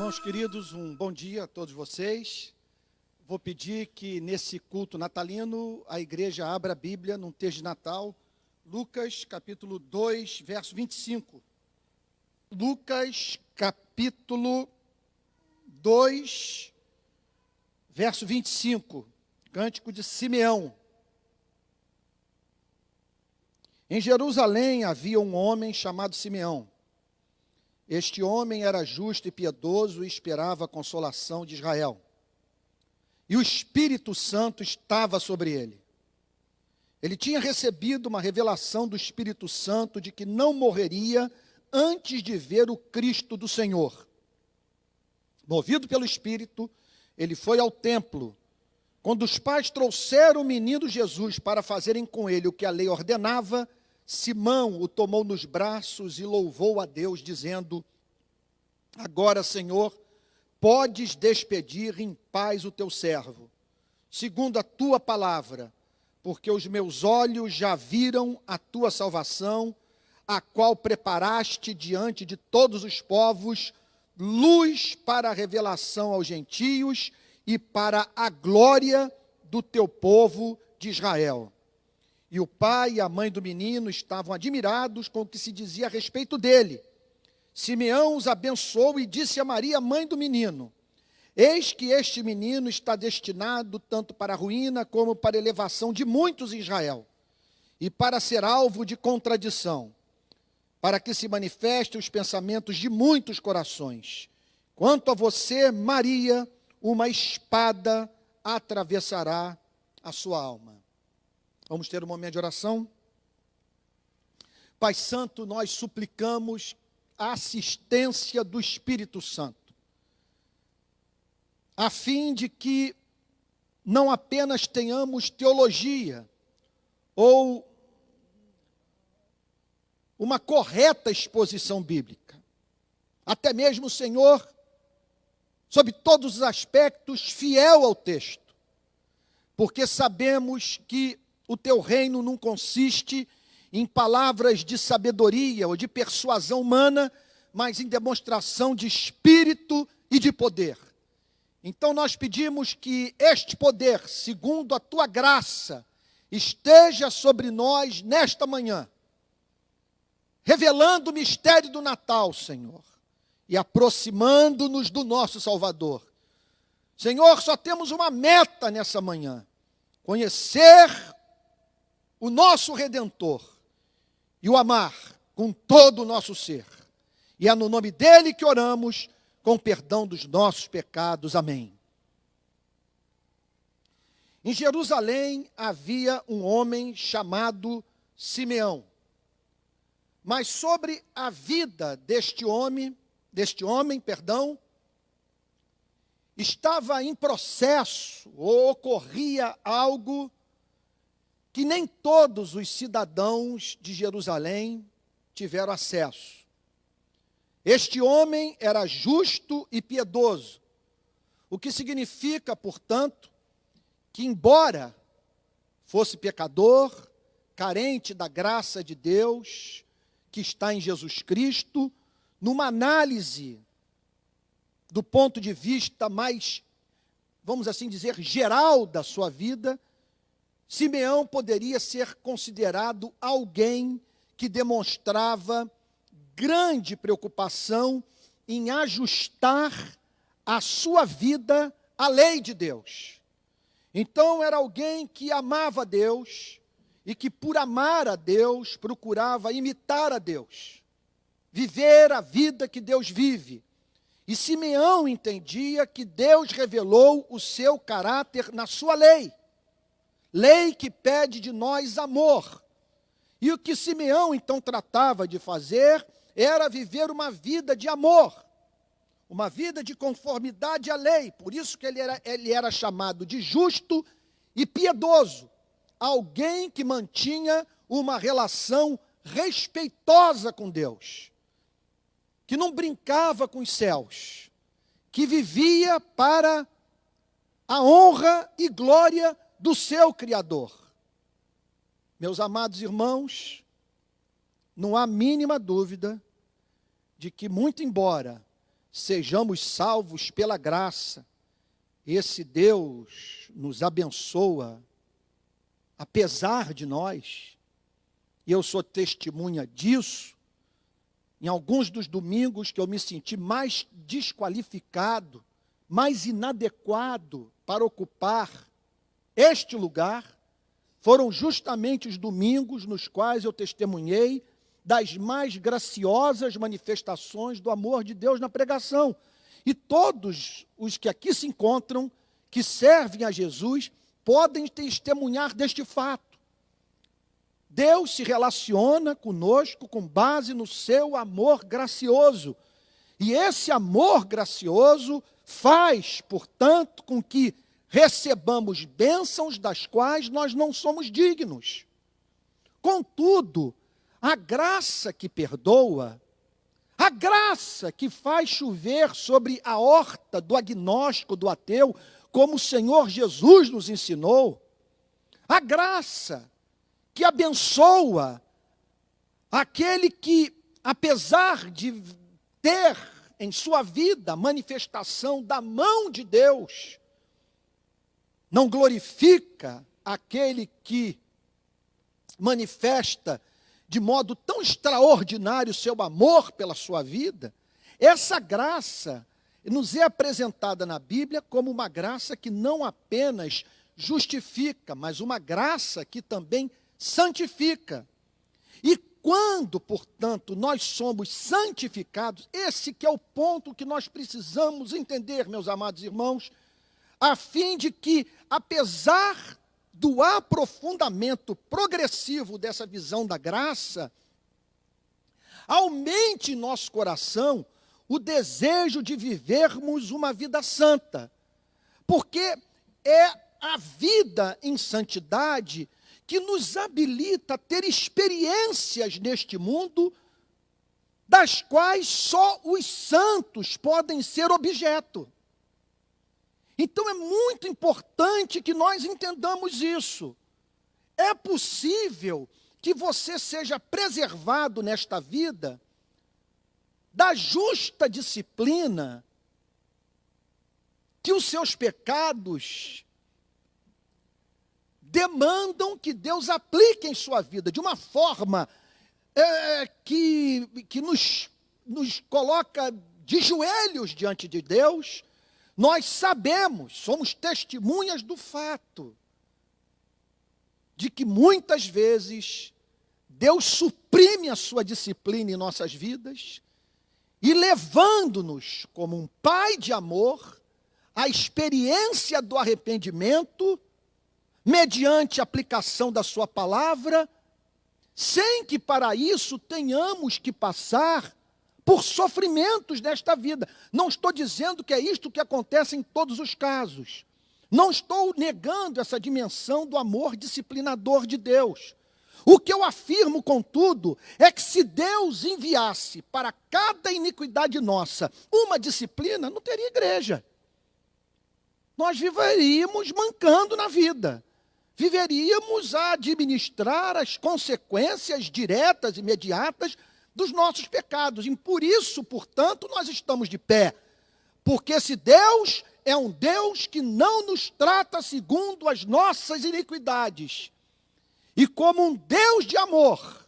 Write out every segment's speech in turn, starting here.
Irmãos queridos, um bom dia a todos vocês. Vou pedir que nesse culto natalino a igreja abra a Bíblia num texto de Natal, Lucas capítulo 2, verso 25. Lucas capítulo 2, verso 25, Cântico de Simeão. Em Jerusalém havia um homem chamado Simeão. Este homem era justo e piedoso e esperava a consolação de Israel. E o Espírito Santo estava sobre ele. Ele tinha recebido uma revelação do Espírito Santo de que não morreria antes de ver o Cristo do Senhor. Movido pelo Espírito, ele foi ao templo. Quando os pais trouxeram o menino Jesus para fazerem com ele o que a lei ordenava, Simão o tomou nos braços e louvou a Deus, dizendo: agora, Senhor, podes despedir em paz o teu servo, segundo a tua palavra, porque os meus olhos já viram a tua salvação, a qual preparaste diante de todos os povos, luz para a revelação aos gentios e para a glória do teu povo de Israel. E o pai e a mãe do menino estavam admirados com o que se dizia a respeito dele. Simeão os abençoou e disse a Maria, mãe do menino: eis que este menino está destinado tanto para a ruína como para a elevação de muitos em Israel, e para ser alvo de contradição, para que se manifestem os pensamentos de muitos corações. Quanto a você, Maria, uma espada atravessará a sua alma. Vamos ter um momento de oração? Pai Santo, nós suplicamos a assistência do Espírito Santo, a fim de que não apenas tenhamos teologia ou uma correta exposição bíblica, até mesmo, Senhor, sob todos os aspectos, fiel ao texto, porque sabemos que o teu reino não consiste em palavras de sabedoria ou de persuasão humana, mas em demonstração de espírito e de poder. Então nós pedimos que este poder, segundo a tua graça, esteja sobre nós nesta manhã, revelando o mistério do Natal, Senhor, e aproximando-nos do nosso Salvador. Senhor, só temos uma meta nessa manhã: conhecer o nosso Redentor e o amar com todo o nosso ser. E é no nome dele que oramos, com perdão dos nossos pecados. Amém. Em Jerusalém havia um homem chamado Simeão. Mas sobre a vida deste homem, estava em processo, ou ocorria algo que nem todos os cidadãos de Jerusalém tiveram acesso. Este homem era justo e piedoso, o que significa, portanto, que embora fosse pecador, carente da graça de Deus, que está em Jesus Cristo, numa análise do ponto de vista mais, vamos assim dizer, geral da sua vida, Simeão poderia ser considerado alguém que demonstrava grande preocupação em ajustar a sua vida à lei de Deus. Então era alguém que amava a Deus e que por amar a Deus procurava imitar a Deus, viver a vida que Deus vive. E Simeão entendia que Deus revelou o seu caráter na sua lei. Lei que pede de nós amor. E o que Simeão então tratava de fazer era viver uma vida de amor, uma vida de conformidade à lei. Por isso que ele era chamado de justo e piedoso, alguém que mantinha uma relação respeitosa com Deus, que não brincava com os céus, que vivia para a honra e glória do seu Criador. Meus amados irmãos, não há mínima dúvida de que, muito embora sejamos salvos pela graça. Esse Deus nos abençoa, apesar de nós, e eu sou testemunha disso. Em alguns dos domingos que eu me senti mais desqualificado, mais inadequado para ocupar este lugar, foram justamente os domingos nos quais eu testemunhei das mais graciosas manifestações do amor de Deus na pregação. E todos os que aqui se encontram, que servem a Jesus, podem testemunhar deste fato. Deus se relaciona conosco com base no seu amor gracioso. E esse amor gracioso faz, portanto, com que recebamos bênçãos das quais nós não somos dignos. Contudo, a graça que perdoa, a graça que faz chover sobre a horta do agnóstico, do ateu, como o Senhor Jesus nos ensinou, a graça que abençoa aquele que, apesar de ter em sua vida a manifestação da mão de Deus, não glorifica aquele que manifesta de modo tão extraordinário o seu amor pela sua vida. Essa graça nos é apresentada na Bíblia como uma graça que não apenas justifica, mas uma graça que também santifica. E quando, portanto, nós somos santificados, esse que é o ponto que nós precisamos entender, meus amados irmãos, a fim de que, apesar do aprofundamento progressivo dessa visão da graça, aumente em nosso coração o desejo de vivermos uma vida santa, porque é a vida em santidade que nos habilita a ter experiências neste mundo, das quais só os santos podem ser objeto. Então é muito importante que nós entendamos isso. É possível que você seja preservado nesta vida da justa disciplina que os seus pecados demandam que Deus aplique em sua vida, de uma forma que nos coloca de joelhos diante de Deus. Nós sabemos, somos testemunhas do fato de que muitas vezes Deus suprime a sua disciplina em nossas vidas e levando-nos como um pai de amor à experiência do arrependimento mediante a aplicação da sua palavra, sem que para isso tenhamos que passar por sofrimentos desta vida. Não estou dizendo que é isto que acontece em todos os casos. Não estou negando essa dimensão do amor disciplinador de Deus. O que eu afirmo, contudo, é que se Deus enviasse para cada iniquidade nossa uma disciplina, não teria igreja. Nós viveríamos mancando na vida. Viveríamos a administrar as consequências diretas e imediatas dos nossos pecados. E por isso, portanto, nós estamos de pé. Porque esse Deus é um Deus que não nos trata segundo as nossas iniquidades. E como um Deus de amor,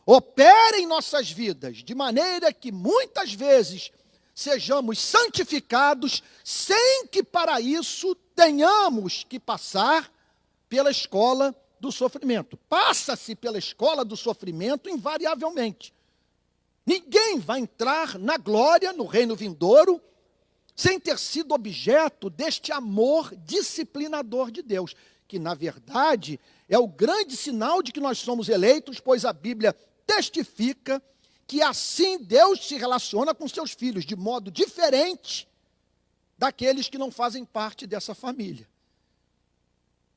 opera em nossas vidas, de maneira que muitas vezes sejamos santificados, sem que para isso tenhamos que passar pela escola do sofrimento. Passa-se pela escola do sofrimento invariavelmente. Ninguém vai entrar na glória, no reino vindouro, sem ter sido objeto deste amor disciplinador de Deus, que na verdade é o grande sinal de que nós somos eleitos, pois a Bíblia testifica que assim Deus se relaciona com seus filhos, de modo diferente daqueles que não fazem parte dessa família,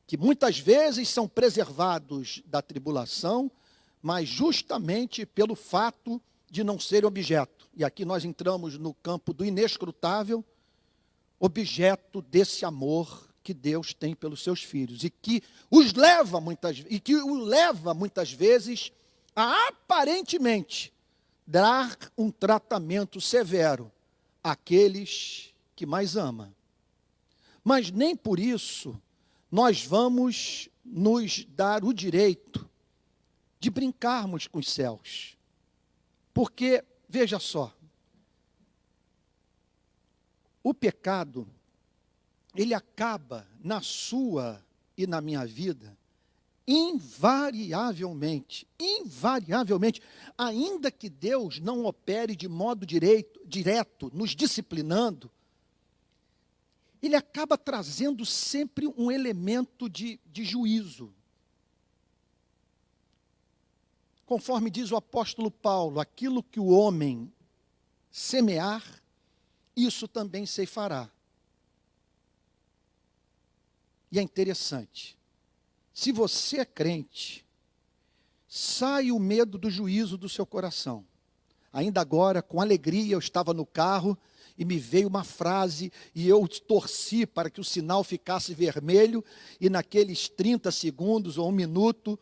que muitas vezes são preservados da tribulação, mas justamente pelo fato de não serem objeto. E aqui nós entramos no campo do inescrutável, objeto desse amor que Deus tem pelos seus filhos, e que o leva muitas vezes a aparentemente dar um tratamento severo aqueles que mais ama. Mas nem por isso nós vamos nos dar o direito de brincarmos com os céus. Porque, veja só, o pecado, ele acaba na sua e na minha vida, invariavelmente, ainda que Deus não opere de modo direto, nos disciplinando, ele acaba trazendo sempre um elemento de juízo. Conforme diz o apóstolo Paulo, aquilo que o homem semear, isso também ceifará. E é interessante, se você é crente, sai o medo do juízo do seu coração. Ainda agora, com alegria, eu estava no carro e me veio uma frase e eu torci para que o sinal ficasse vermelho e naqueles 30 segundos ou 1 minuto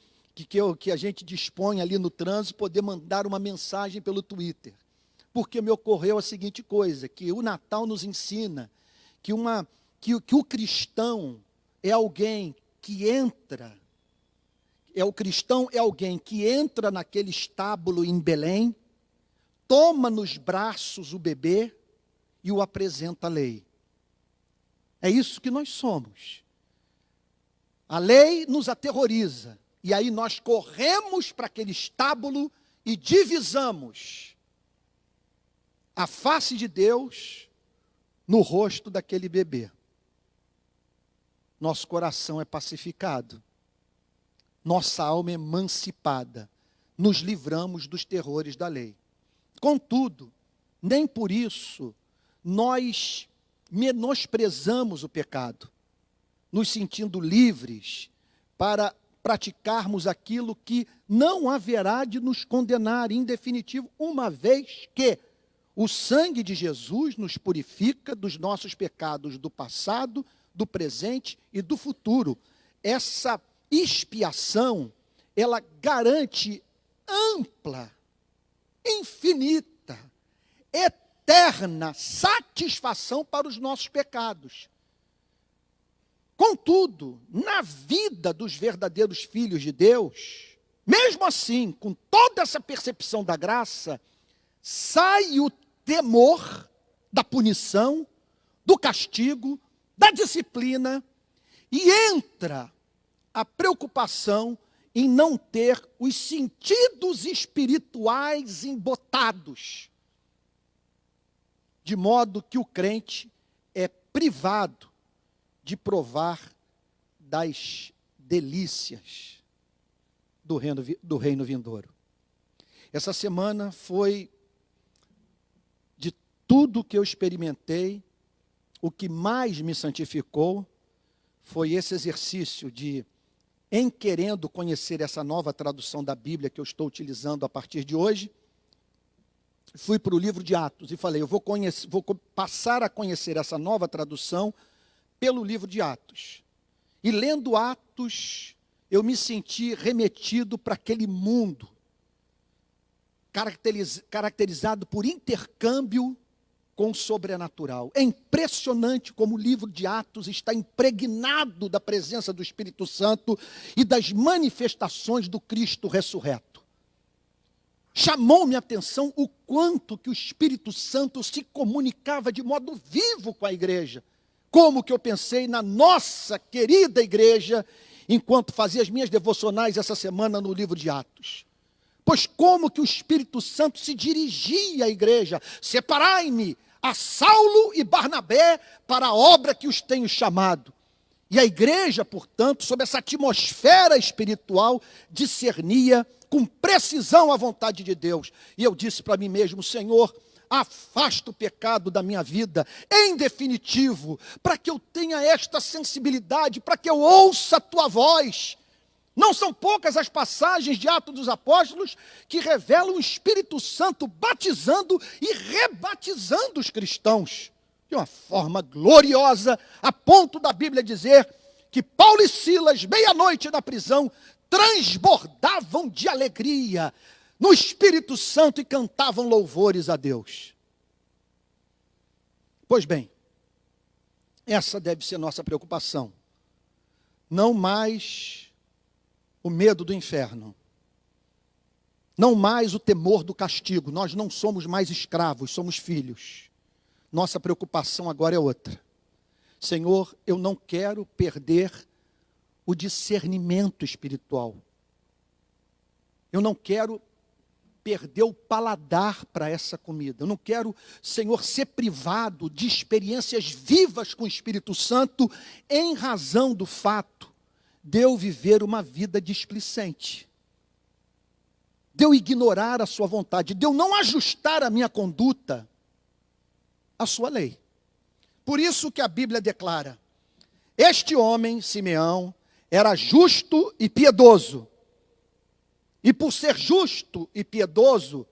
que a gente dispõe ali no trânsito, poder mandar uma mensagem pelo Twitter. Porque me ocorreu a seguinte coisa, que o Natal nos ensina que o cristão é alguém que entra, o cristão é alguém que entra naquele estábulo em Belém, toma nos braços o bebê e o apresenta à lei. É isso que nós somos. A lei nos aterroriza, e aí nós corremos para aquele estábulo e divisamos a face de Deus no rosto daquele bebê. Nosso coração é pacificado, nossa alma é emancipada, nos livramos dos terrores da lei. Contudo, nem por isso nós menosprezamos o pecado, nos sentindo livres para praticarmos aquilo que não haverá de nos condenar em definitivo, uma vez que o sangue de Jesus nos purifica dos nossos pecados do passado, do presente e do futuro. Essa expiação, ela garante ampla, infinita, eterna satisfação para os nossos pecados. Contudo, na vida dos verdadeiros filhos de Deus, mesmo assim, com toda essa percepção da graça, sai o temor da punição, do castigo, da disciplina, e entra a preocupação em não ter os sentidos espirituais embotados, de modo que o crente é privado de provar das delícias do reino vindouro. Essa semana foi, de tudo que eu experimentei, o que mais me santificou foi esse exercício de, em querendo conhecer essa nova tradução da Bíblia que eu estou utilizando a partir de hoje, fui para o livro de Atos e falei, eu vou passar a conhecer essa nova tradução pelo livro de Atos. E lendo Atos, eu me senti remetido para aquele mundo, caracterizado por intercâmbio com o sobrenatural. É impressionante como o livro de Atos está impregnado da presença do Espírito Santo e das manifestações do Cristo ressurreto. Chamou minha atenção o quanto que o Espírito Santo se comunicava de modo vivo com a igreja. Como que eu pensei na nossa querida igreja, enquanto fazia as minhas devocionais essa semana no livro de Atos. Pois como que o Espírito Santo se dirigia à igreja, separai-me a Saulo e Barnabé para a obra que os tenho chamado. E a igreja, portanto, sob essa atmosfera espiritual, discernia com precisão a vontade de Deus. E eu disse para mim mesmo, Senhor, afasta o pecado da minha vida, em definitivo, para que eu tenha esta sensibilidade, para que eu ouça a tua voz. Não são poucas as passagens de Atos dos Apóstolos que revelam o Espírito Santo batizando e rebatizando os cristãos de uma forma gloriosa, a ponto da Bíblia dizer que Paulo e Silas, meia-noite na prisão, transbordavam de alegria no Espírito Santo e cantavam louvores a Deus. Pois bem, essa deve ser nossa preocupação. Não mais o medo do inferno. Não mais o temor do castigo. Nós não somos mais escravos, somos filhos. Nossa preocupação agora é outra. Senhor, eu não quero perder o discernimento espiritual. Eu não quero perder o paladar para essa comida. Eu não quero, Senhor, ser privado de experiências vivas com o Espírito Santo em razão do fato de eu viver uma vida displicente, de eu ignorar a sua vontade, de eu não ajustar a minha conduta à sua lei. Por isso que a Bíblia declara: este homem, Simeão, era justo e piedoso. E por ser justo e piedoso,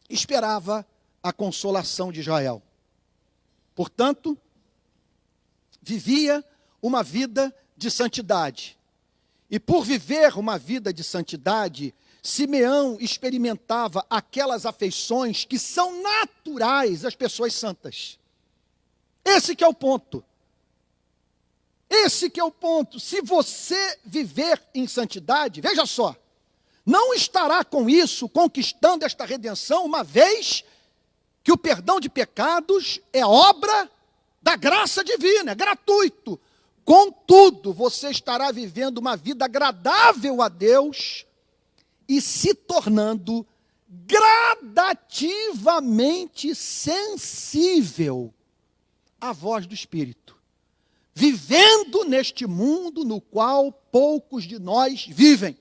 esperava a consolação de Israel. Portanto, vivia uma vida de santidade. E por viver uma vida de santidade, Simeão experimentava aquelas afeições que são naturais às pessoas santas. Esse que é o ponto. Esse que é o ponto. Se você viver em santidade, veja só, não estará com isso conquistando esta redenção, uma vez que o perdão de pecados é obra da graça divina, é gratuito. Contudo, você estará vivendo uma vida agradável a Deus e se tornando gradativamente sensível à voz do Espírito, vivendo neste mundo no qual poucos de nós vivem.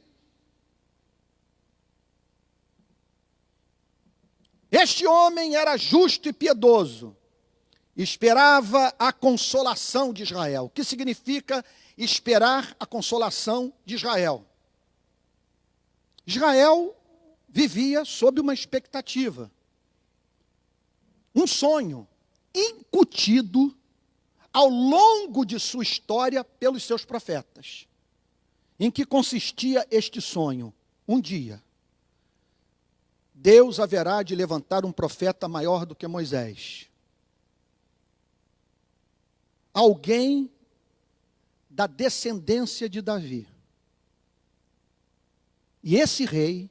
Este homem era justo e piedoso, esperava a consolação de Israel. O que significa esperar a consolação de Israel? Israel vivia sob uma expectativa, um sonho incutido ao longo de sua história pelos seus profetas. Em que consistia este sonho? Um dia, Deus haverá de levantar um profeta maior do que Moisés. Alguém da descendência de Davi. E esse rei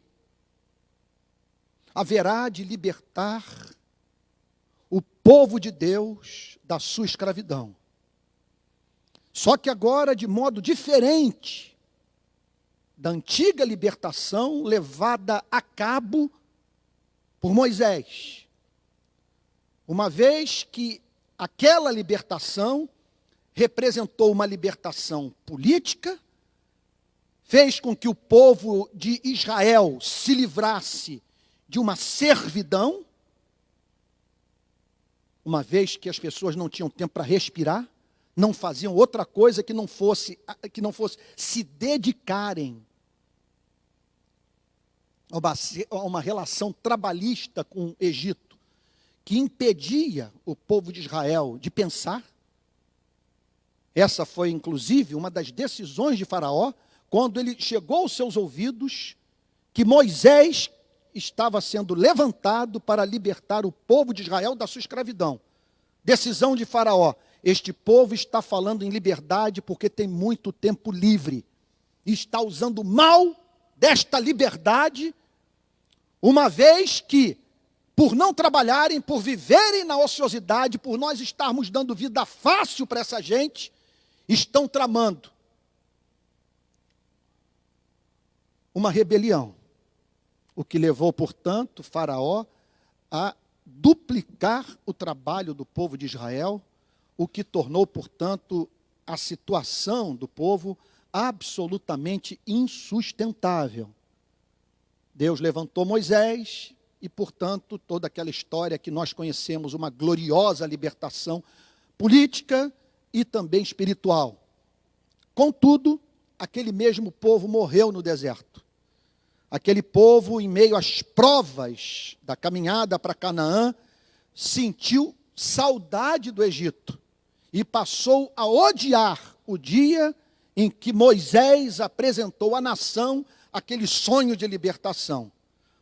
haverá de libertar o povo de Deus da sua escravidão. Só que agora de modo diferente da antiga libertação levada a cabo por Moisés. Uma vez que aquela libertação representou uma libertação política, fez com que o povo de Israel se livrasse de uma servidão, uma vez que as pessoas não tinham tempo para respirar, não faziam outra coisa que não fosse se dedicarem a uma relação trabalhista com o Egito, que impedia o povo de Israel de pensar. Essa foi, inclusive, uma das decisões de Faraó, quando ele chegou aos seus ouvidos que Moisés estava sendo levantado para libertar o povo de Israel da sua escravidão. Decisão de Faraó: este povo está falando em liberdade porque tem muito tempo livre, e está usando mal desta liberdade, uma vez que, por não trabalharem, por viverem na ociosidade, por nós estarmos dando vida fácil para essa gente, estão tramando uma rebelião. O que levou, portanto, Faraó a duplicar o trabalho do povo de Israel, o que tornou, portanto, a situação do povo absolutamente insustentável. Deus levantou Moisés e, portanto, toda aquela história que nós conhecemos, uma gloriosa libertação política e também espiritual. Contudo, aquele mesmo povo morreu no deserto. Aquele povo, em meio às provas da caminhada para Canaã, sentiu saudade do Egito e passou a odiar o dia em que Moisés apresentou à nação aquele sonho de libertação.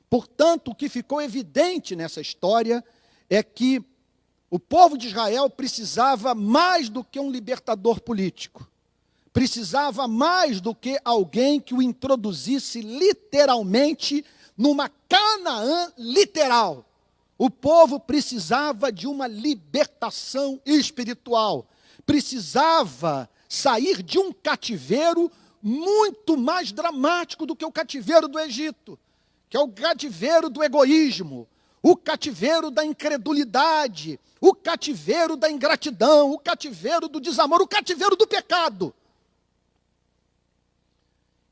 Portanto, o que ficou evidente nessa história é que O povo de Israel precisava mais do que um libertador político. Precisava mais do que alguém que o introduzisse literalmente numa Canaã literal. O povo precisava de uma libertação espiritual. Precisava sair de um cativeiro muito mais dramático do que o cativeiro do Egito, que é o cativeiro do egoísmo, o cativeiro da incredulidade, o cativeiro da ingratidão, o cativeiro do desamor, o cativeiro do pecado.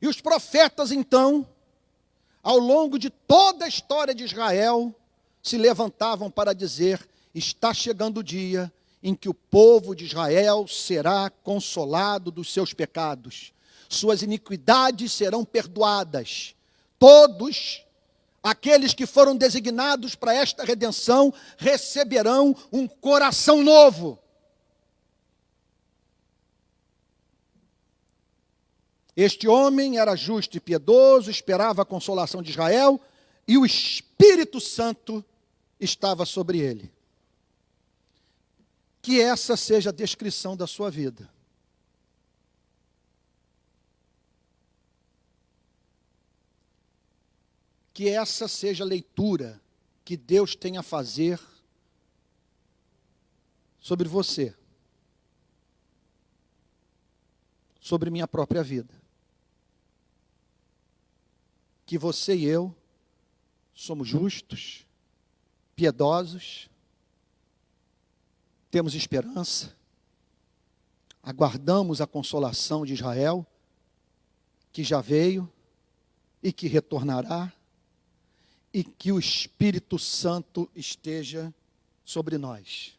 E os profetas, então, ao longo de toda a história de Israel, se levantavam para dizer: está chegando o dia em que o povo de Israel será consolado dos seus pecados, suas iniquidades serão perdoadas, todos aqueles que foram designados para esta redenção receberão um coração novo. Este homem era justo e piedoso, esperava a consolação de Israel, e o Espírito Santo estava sobre ele. Que essa seja a descrição da sua vida. Que essa seja a leitura que Deus tem a fazer sobre você, sobre minha própria vida. Que você e eu somos justos, piedosos, temos esperança, aguardamos a consolação de Israel, que já veio e que retornará, e que o Espírito Santo esteja sobre nós.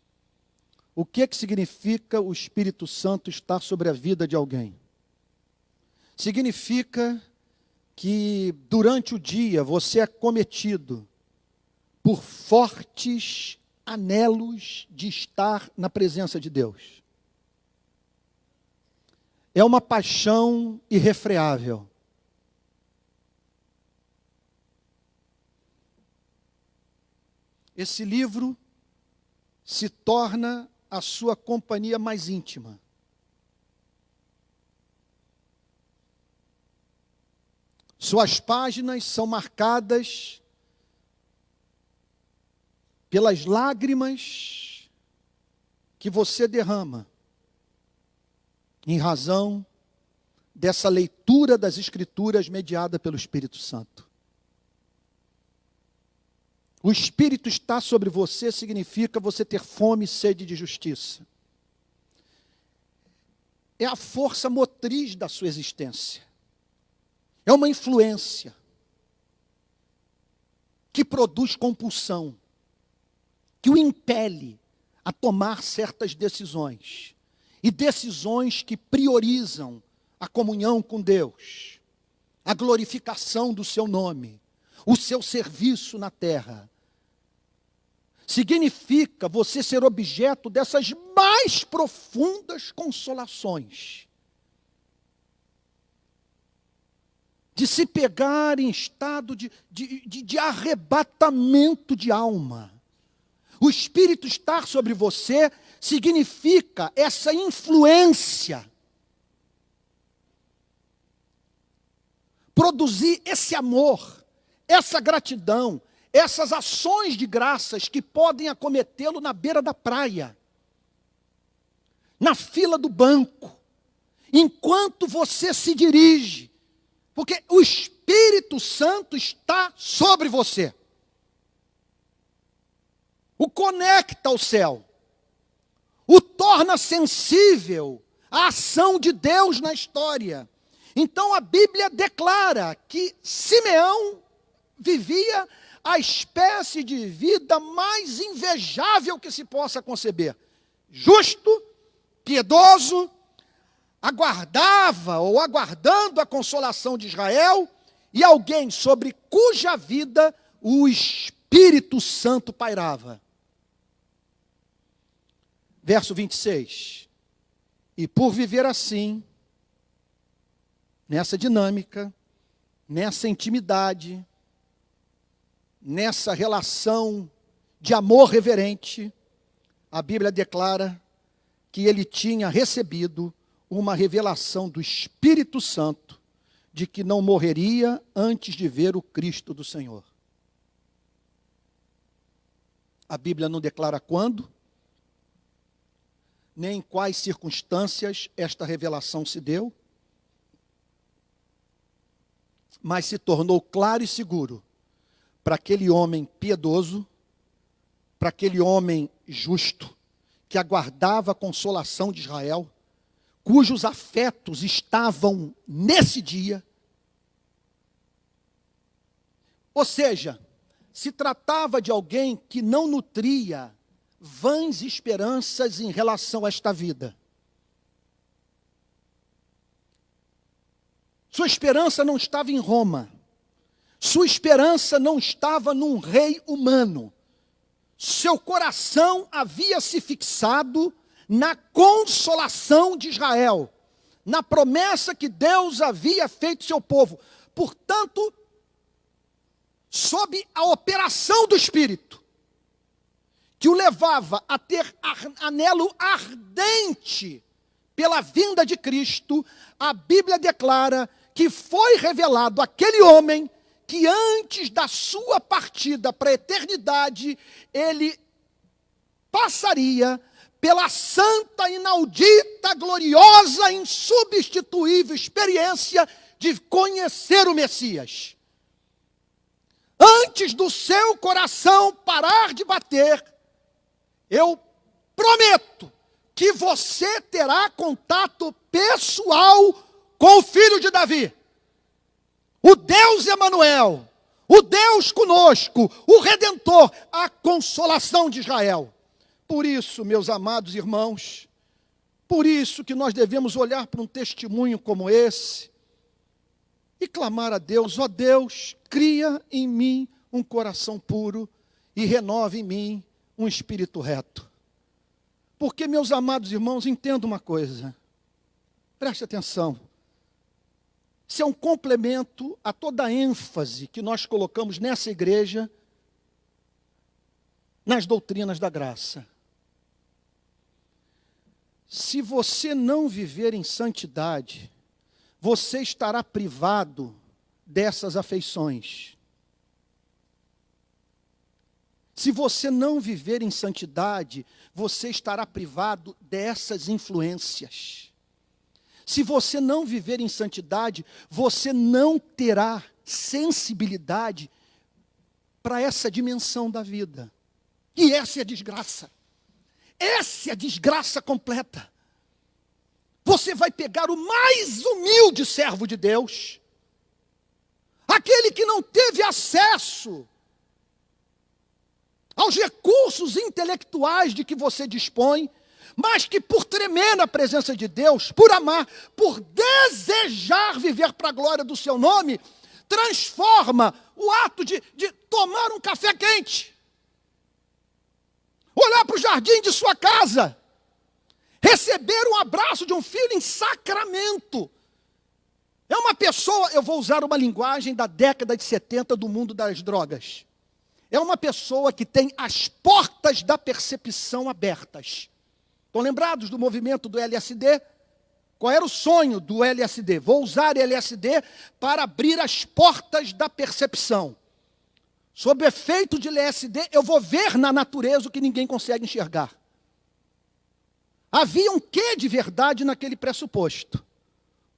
O que significa o Espírito Santo estar sobre a vida de alguém? Significa que durante o dia você é cometido por fortes anelos de estar na presença de Deus. É uma paixão irrefreável. Esse livro se torna a sua companhia mais íntima. Suas páginas são marcadas pelas lágrimas que você derrama, em razão dessa leitura das Escrituras mediada pelo Espírito Santo. O Espírito estar sobre você significa você ter fome e sede de justiça. É a força motriz da sua existência. É uma influência que produz compulsão, que o impele a tomar certas decisões, e decisões que priorizam a comunhão com Deus, a glorificação do seu nome, o seu serviço na terra. Significa você ser objeto dessas mais profundas consolações, de se pegar em estado de arrebatamento de alma. O Espírito estar sobre você significa essa influência, produzir esse amor, essa gratidão, essas ações de graças que podem acometê-lo na beira da praia, na fila do banco, enquanto você se dirige, porque o Espírito Santo está sobre você. O conecta ao céu, o torna sensível à ação de Deus na história. Então a Bíblia declara que Simeão vivia a espécie de vida mais invejável que se possa conceber. Justo, piedoso, aguardava ou aguardando a consolação de Israel, e alguém sobre cuja vida o Espírito Santo pairava. Verso 26. E por viver assim, nessa dinâmica, nessa intimidade, nessa relação de amor reverente, a Bíblia declara que ele tinha recebido uma revelação do Espírito Santo de que não morreria antes de ver o Cristo do Senhor. A Bíblia não declara quando, nem em quais circunstâncias esta revelação se deu, mas se tornou claro e seguro para aquele homem piedoso, para aquele homem justo, que aguardava a consolação de Israel, cujos afetos estavam nesse dia. Ou seja, se tratava de alguém que não nutria vãs esperanças em relação a esta vida. Sua esperança não estava em Roma. Sua esperança não estava num rei humano. Seu coração havia se fixado na consolação de Israel, na promessa que Deus havia feito ao seu povo. Portanto, sob a operação do Espírito, que o levava a ter anelo ardente pela vinda de Cristo, a Bíblia declara que foi revelado àquele homem que antes da sua partida para a eternidade, ele passaria pela santa, inaudita, gloriosa, insubstituível experiência de conhecer o Messias. Antes do seu coração parar de bater, eu prometo que você terá contato pessoal com o Filho de Davi. O Deus Emanuel, o Deus conosco, o Redentor, a consolação de Israel. Por isso, meus amados irmãos, por isso que nós devemos olhar para um testemunho como esse e clamar a Deus: ó Deus, cria em mim um coração puro e renova em mim um espírito reto. Porque, meus amados irmãos, entenda uma coisa, preste atenção. Isso é um complemento a toda a ênfase que nós colocamos nessa igreja nas doutrinas da graça. Se você não viver em santidade, você estará privado dessas afeições. Se você não viver em santidade, você estará privado dessas influências. Se você não viver em santidade, você não terá sensibilidade para essa dimensão da vida. E essa é a desgraça. Essa é a desgraça completa. Você vai pegar o mais humilde servo de Deus, aquele que não teve acesso aos recursos intelectuais de que você dispõe, mas que por tremer na presença de Deus, por amar, por desejar viver para a glória do seu nome, transforma o ato de tomar um café quente, olhar para o jardim de sua casa, receber um abraço de um filho em sacramento. É uma pessoa, eu vou usar uma linguagem da década de 70 do mundo das drogas. É uma pessoa que tem as portas da percepção abertas. Estão lembrados do movimento do LSD? Qual era o sonho do LSD? Vou usar LSD para abrir as portas da percepção. Sob o efeito de LSD, eu vou ver na natureza o que ninguém consegue enxergar. Havia um quê de verdade naquele pressuposto?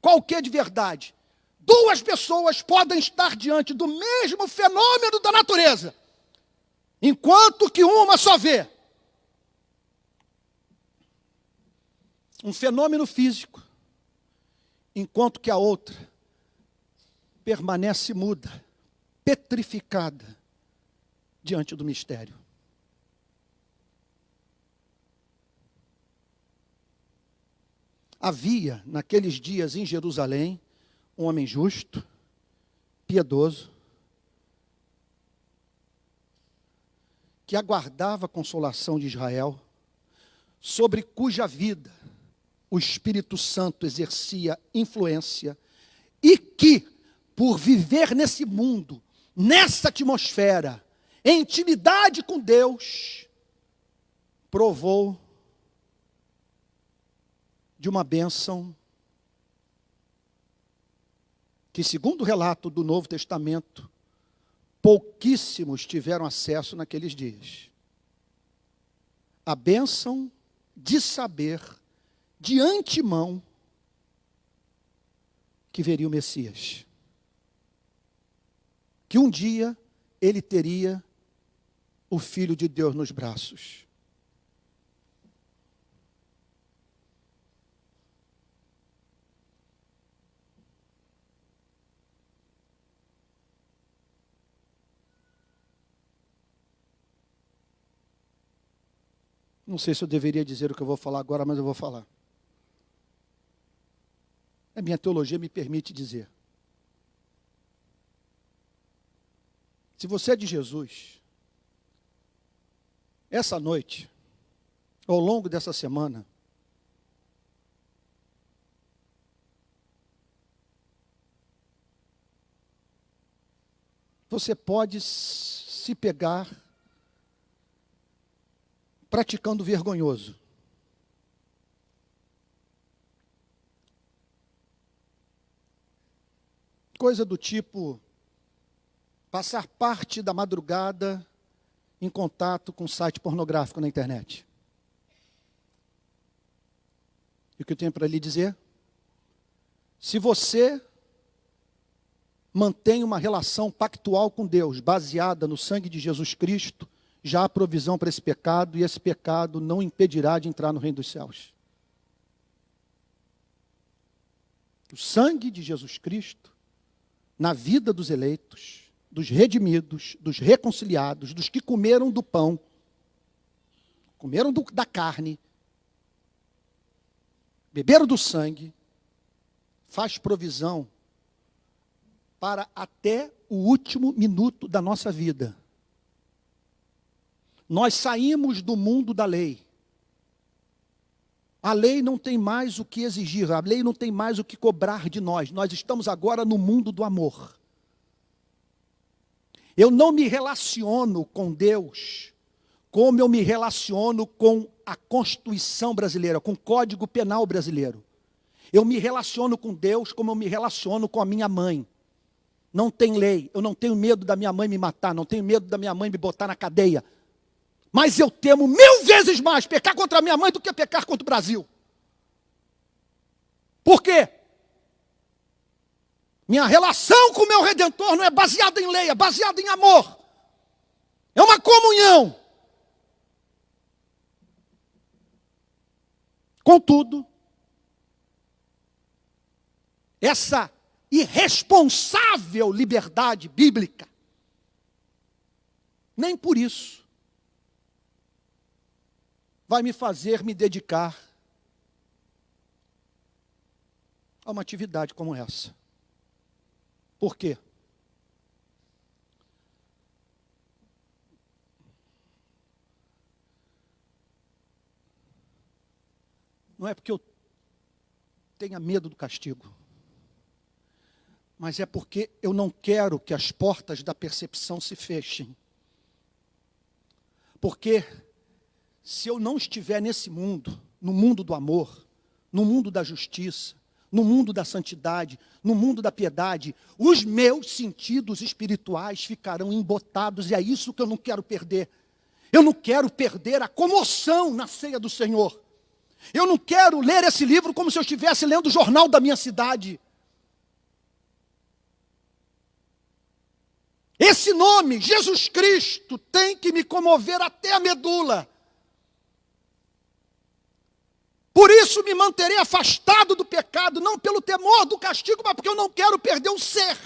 Qual quê de verdade? Duas pessoas podem estar diante do mesmo fenômeno da natureza, enquanto que uma só vê. Um fenômeno físico, enquanto que a outra permanece muda, petrificada, diante do mistério. Havia, naqueles dias em Jerusalém, um homem justo, piedoso, que aguardava a consolação de Israel, sobre cuja vida o Espírito Santo exercia influência, e que, por viver nesse mundo, nessa atmosfera, em intimidade com Deus, provou de uma bênção que, segundo o relato do Novo Testamento, pouquíssimos tiveram acesso naqueles dias. A bênção de saber de antemão que viria o Messias. Que um dia ele teria o Filho de Deus nos braços. Não sei se eu deveria dizer o que eu vou falar agora, mas eu vou falar. A minha teologia me permite dizer. Se você é de Jesus, essa noite, ao longo dessa semana, você pode se pegar praticando vergonhoso. Coisa do tipo, passar parte da madrugada em contato com um site pornográfico na internet. E o que eu tenho para lhe dizer? Se você mantém uma relação pactual com Deus, baseada no sangue de Jesus Cristo, já há provisão para esse pecado, e esse pecado não impedirá de entrar no reino dos céus. O sangue de Jesus Cristo, na vida dos eleitos, dos redimidos, dos reconciliados, dos que comeram do pão, comeram da carne, beberam do sangue, faz provisão para até o último minuto da nossa vida. Nós saímos do mundo da lei. A lei não tem mais o que exigir, a lei não tem mais o que cobrar de nós. Nós estamos agora no mundo do amor. Eu não me relaciono com Deus como eu me relaciono com a Constituição brasileira, com o Código Penal brasileiro. Eu me relaciono com Deus como eu me relaciono com a minha mãe. Não tem lei, eu não tenho medo da minha mãe me matar, não tenho medo da minha mãe me botar na cadeia. Mas eu temo 1000 vezes mais pecar contra a minha mãe do que pecar contra o Brasil. Por quê? Minha relação com o meu Redentor não é baseada em lei, é baseada em amor. É uma comunhão. Contudo, essa irresponsável liberdade bíblica, nem por isso vai me fazer me dedicar a uma atividade como essa. Por quê? Não é porque eu tenha medo do castigo, mas é porque eu não quero que as portas da percepção se fechem. Porque se eu não estiver nesse mundo, no mundo do amor, no mundo da justiça, no mundo da santidade, no mundo da piedade, os meus sentidos espirituais ficarão embotados, e é isso que eu não quero perder. Eu não quero perder a comoção na ceia do Senhor. Eu não quero ler esse livro como se eu estivesse lendo o jornal da minha cidade. Esse nome, Jesus Cristo, tem que me comover até a medula. Por isso me manterei afastado do pecado, não pelo temor do castigo, mas porque eu não quero perder o ser.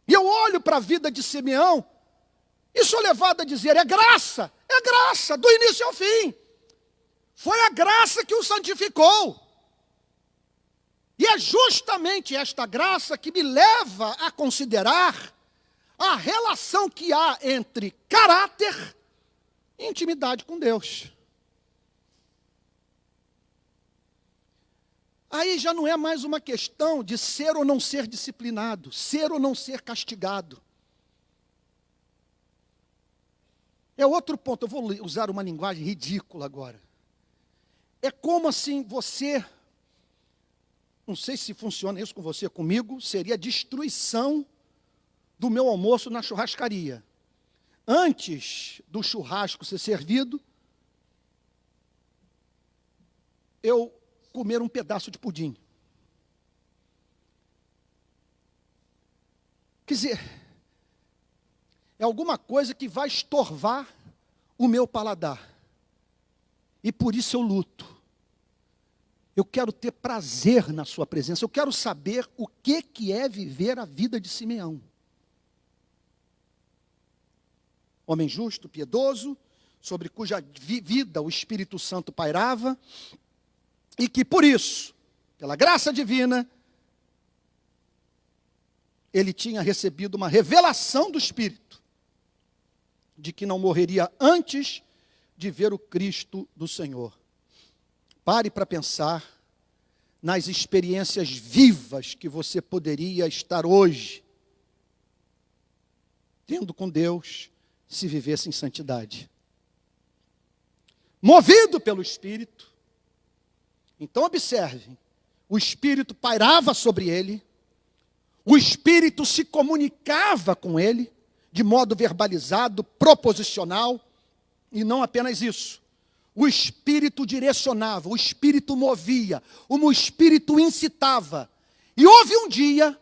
E eu olho para a vida de Simeão e sou levado a dizer, é graça, do início ao fim. Foi a graça que o santificou. E é justamente esta graça que me leva a considerar a relação que há entre caráter e intimidade com Deus. Aí já não é mais uma questão de ser ou não ser disciplinado, ser ou não ser castigado. É outro ponto, eu vou usar uma linguagem ridícula agora. É como assim você, não sei se funciona isso com você, comigo, seria a destruição do meu almoço na churrascaria. Antes do churrasco ser servido, eu comer um pedaço de pudim. Quer dizer, é alguma coisa que vai estorvar o meu paladar. E por isso eu luto. Eu quero ter prazer na sua presença. Eu quero saber o que é viver a vida de Simeão. Homem justo, piedoso, sobre cuja vida o Espírito Santo pairava, e que por isso, pela graça divina, ele tinha recebido uma revelação do Espírito, de que não morreria antes de ver o Cristo do Senhor. Pare para pensar nas experiências vivas que você poderia estar hoje, tendo com Deus, se vivesse em santidade. Movido pelo Espírito, então observe, o Espírito pairava sobre ele, o Espírito se comunicava com ele, de modo verbalizado, proposicional, e não apenas isso. O Espírito direcionava, o Espírito movia, o Espírito incitava. E houve um dia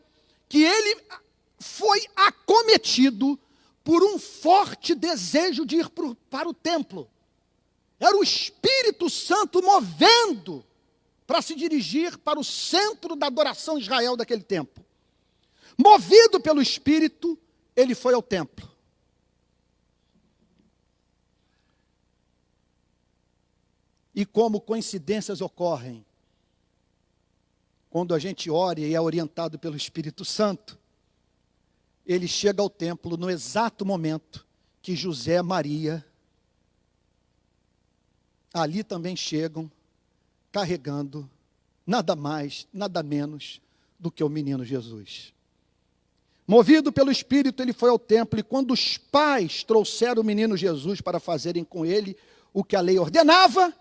que ele foi acometido por um forte desejo de ir para o templo. Era o Espírito Santo movendo para se dirigir para o centro da adoração de Israel daquele tempo. Movido pelo Espírito, ele foi ao templo. E como coincidências ocorrem, quando a gente ora e é orientado pelo Espírito Santo, ele chega ao templo no exato momento que José e Maria ali também chegam, carregando nada mais, nada menos do que o menino Jesus. Movido pelo Espírito, ele foi ao templo, e quando os pais trouxeram o menino Jesus para fazerem com ele o que a lei ordenava,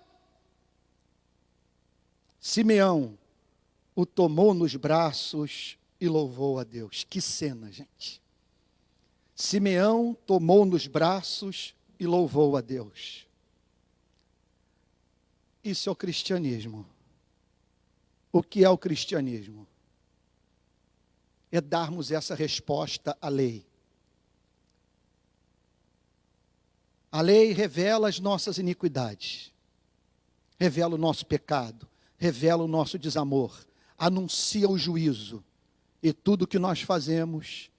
Simeão o tomou nos braços e louvou a Deus. Que cena, gente. Simeão tomou nos braços e louvou a Deus. Isso é o cristianismo. O que é o cristianismo? É darmos essa resposta à lei. A lei revela as nossas iniquidades, revela o nosso pecado, revela o nosso desamor, anuncia o juízo. E tudo que nós fazemos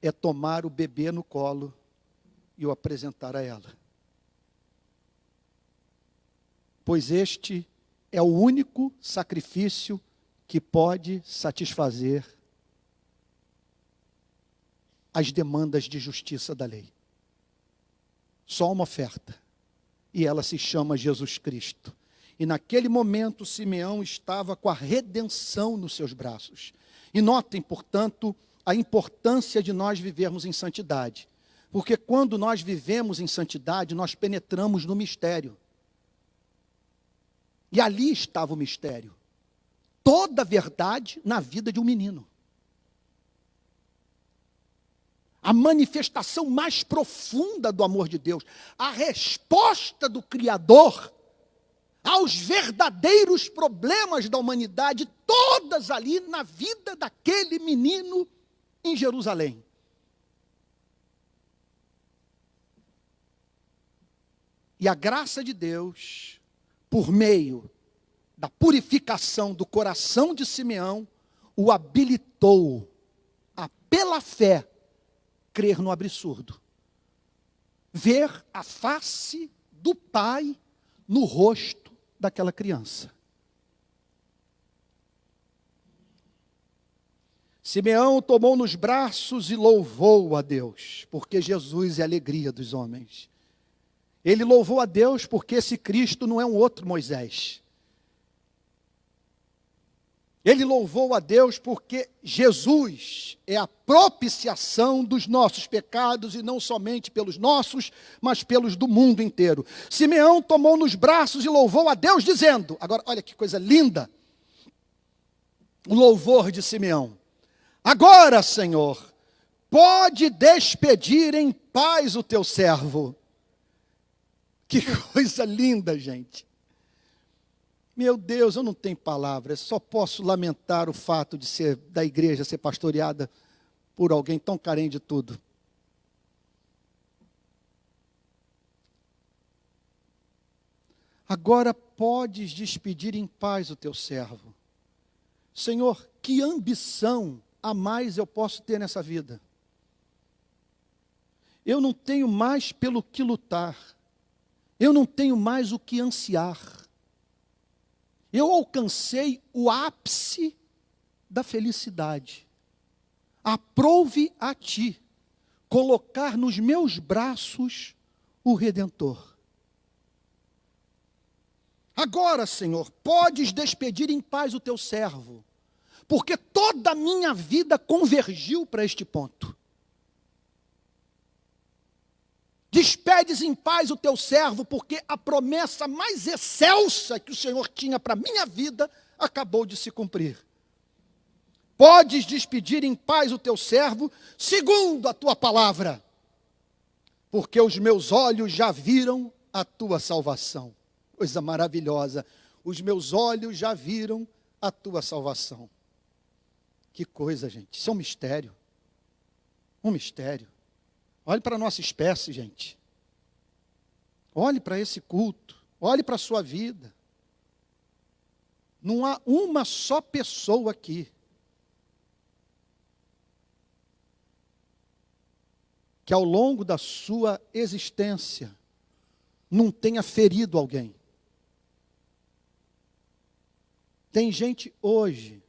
é tomar o bebê no colo e o apresentar a ela. Pois este é o único sacrifício que pode satisfazer as demandas de justiça da lei. Só uma oferta, e ela se chama Jesus Cristo. E naquele momento Simeão estava com a redenção nos seus braços. E notem, portanto, a importância de nós vivermos em santidade. Porque quando nós vivemos em santidade, nós penetramos no mistério. E ali estava o mistério. Toda a verdade na vida de um menino. A manifestação mais profunda do amor de Deus. A resposta do Criador aos verdadeiros problemas da humanidade, todas ali na vida daquele menino em Jerusalém. E a graça de Deus, por meio da purificação do coração de Simeão, o habilitou a, pela fé, crer no absurdo. Ver a face do Pai no rosto daquela criança. Simeão o tomou nos braços e louvou a Deus, porque Jesus é a alegria dos homens. Ele louvou a Deus porque esse Cristo não é um outro Moisés. Ele louvou a Deus porque Jesus é a propiciação dos nossos pecados, e não somente pelos nossos, mas pelos do mundo inteiro. Simeão tomou nos braços e louvou a Deus, dizendo, agora olha que coisa linda, o louvor de Simeão. Agora, Senhor, pode despedir em paz o teu servo. Que coisa linda, gente. Meu Deus, eu não tenho palavras, só posso lamentar o fato de ser da igreja ser pastoreada por alguém tão carente de tudo. Agora podes despedir em paz o teu servo. Senhor, que ambição a mais eu posso ter nessa vida? Eu não tenho mais pelo que lutar. Eu não tenho mais o que ansiar. Eu alcancei o ápice da felicidade. Aprouve a ti colocar nos meus braços o Redentor. Agora, Senhor, podes despedir em paz o teu servo, porque toda a minha vida convergiu para este ponto. Despedes em paz o teu servo, porque a promessa mais excelsa que o Senhor tinha para a minha vida acabou de se cumprir. Podes despedir em paz o teu servo, segundo a tua palavra, porque os meus olhos já viram a tua salvação. Coisa maravilhosa, os meus olhos já viram a tua salvação. Que coisa, gente, isso é um mistério. Um mistério. Olhe para a nossa espécie, gente. Olhe para esse culto. Olhe para a sua vida. Não há uma só pessoa aqui que ao longo da sua existência não tenha ferido alguém. Tem gente hoje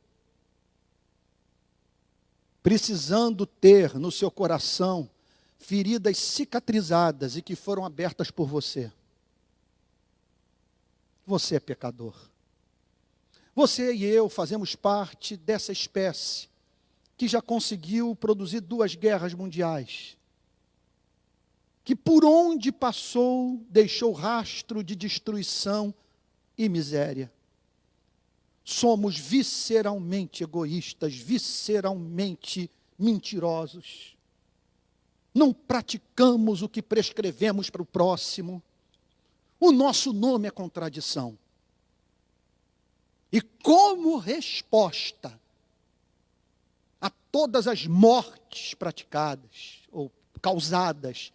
precisando ter no seu coração feridas cicatrizadas e que foram abertas por você. Você é pecador. Você e eu fazemos parte dessa espécie que já conseguiu produzir 2 guerras mundiais, que por onde passou deixou rastro de destruição e miséria. Somos visceralmente egoístas, visceralmente mentirosos. Não praticamos o que prescrevemos para o próximo. O nosso nome é contradição. E como resposta a todas as mortes praticadas ou causadas,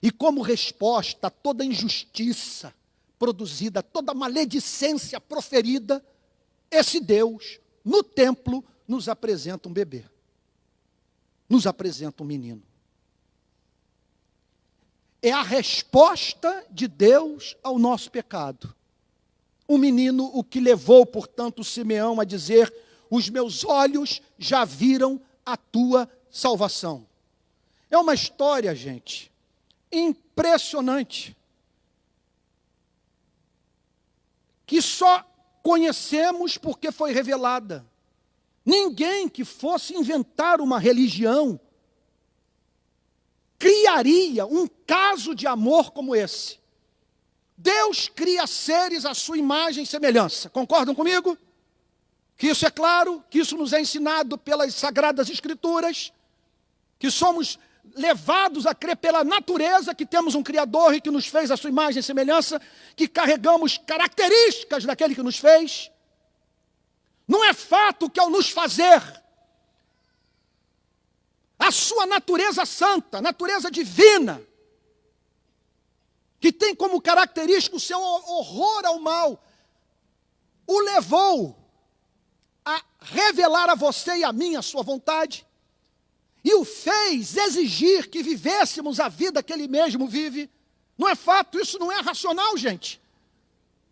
e como resposta a toda injustiça produzida, toda maledicência proferida, esse Deus, no templo, nos apresenta um bebê. Nos apresenta um menino. É a resposta de Deus ao nosso pecado. O menino, o que levou, portanto, Simeão a dizer, os meus olhos já viram a tua salvação. É uma história, gente, impressionante, que só conhecemos porque foi revelada. Ninguém que fosse inventar uma religião criaria um caso de amor como esse. Deus cria seres à sua imagem e semelhança. Concordam comigo? Que isso é claro, que isso nos é ensinado pelas Sagradas Escrituras, que somos levados a crer pela natureza que temos um Criador e que nos fez à sua imagem e semelhança, que carregamos características daquele que nos fez. Não é fato que ao nos fazer, a sua natureza santa, natureza divina, que tem como característica o seu horror ao mal, o levou a revelar a você e a mim a sua vontade, e o fez exigir que vivêssemos a vida que ele mesmo vive. Não é fato, isso não é racional, gente.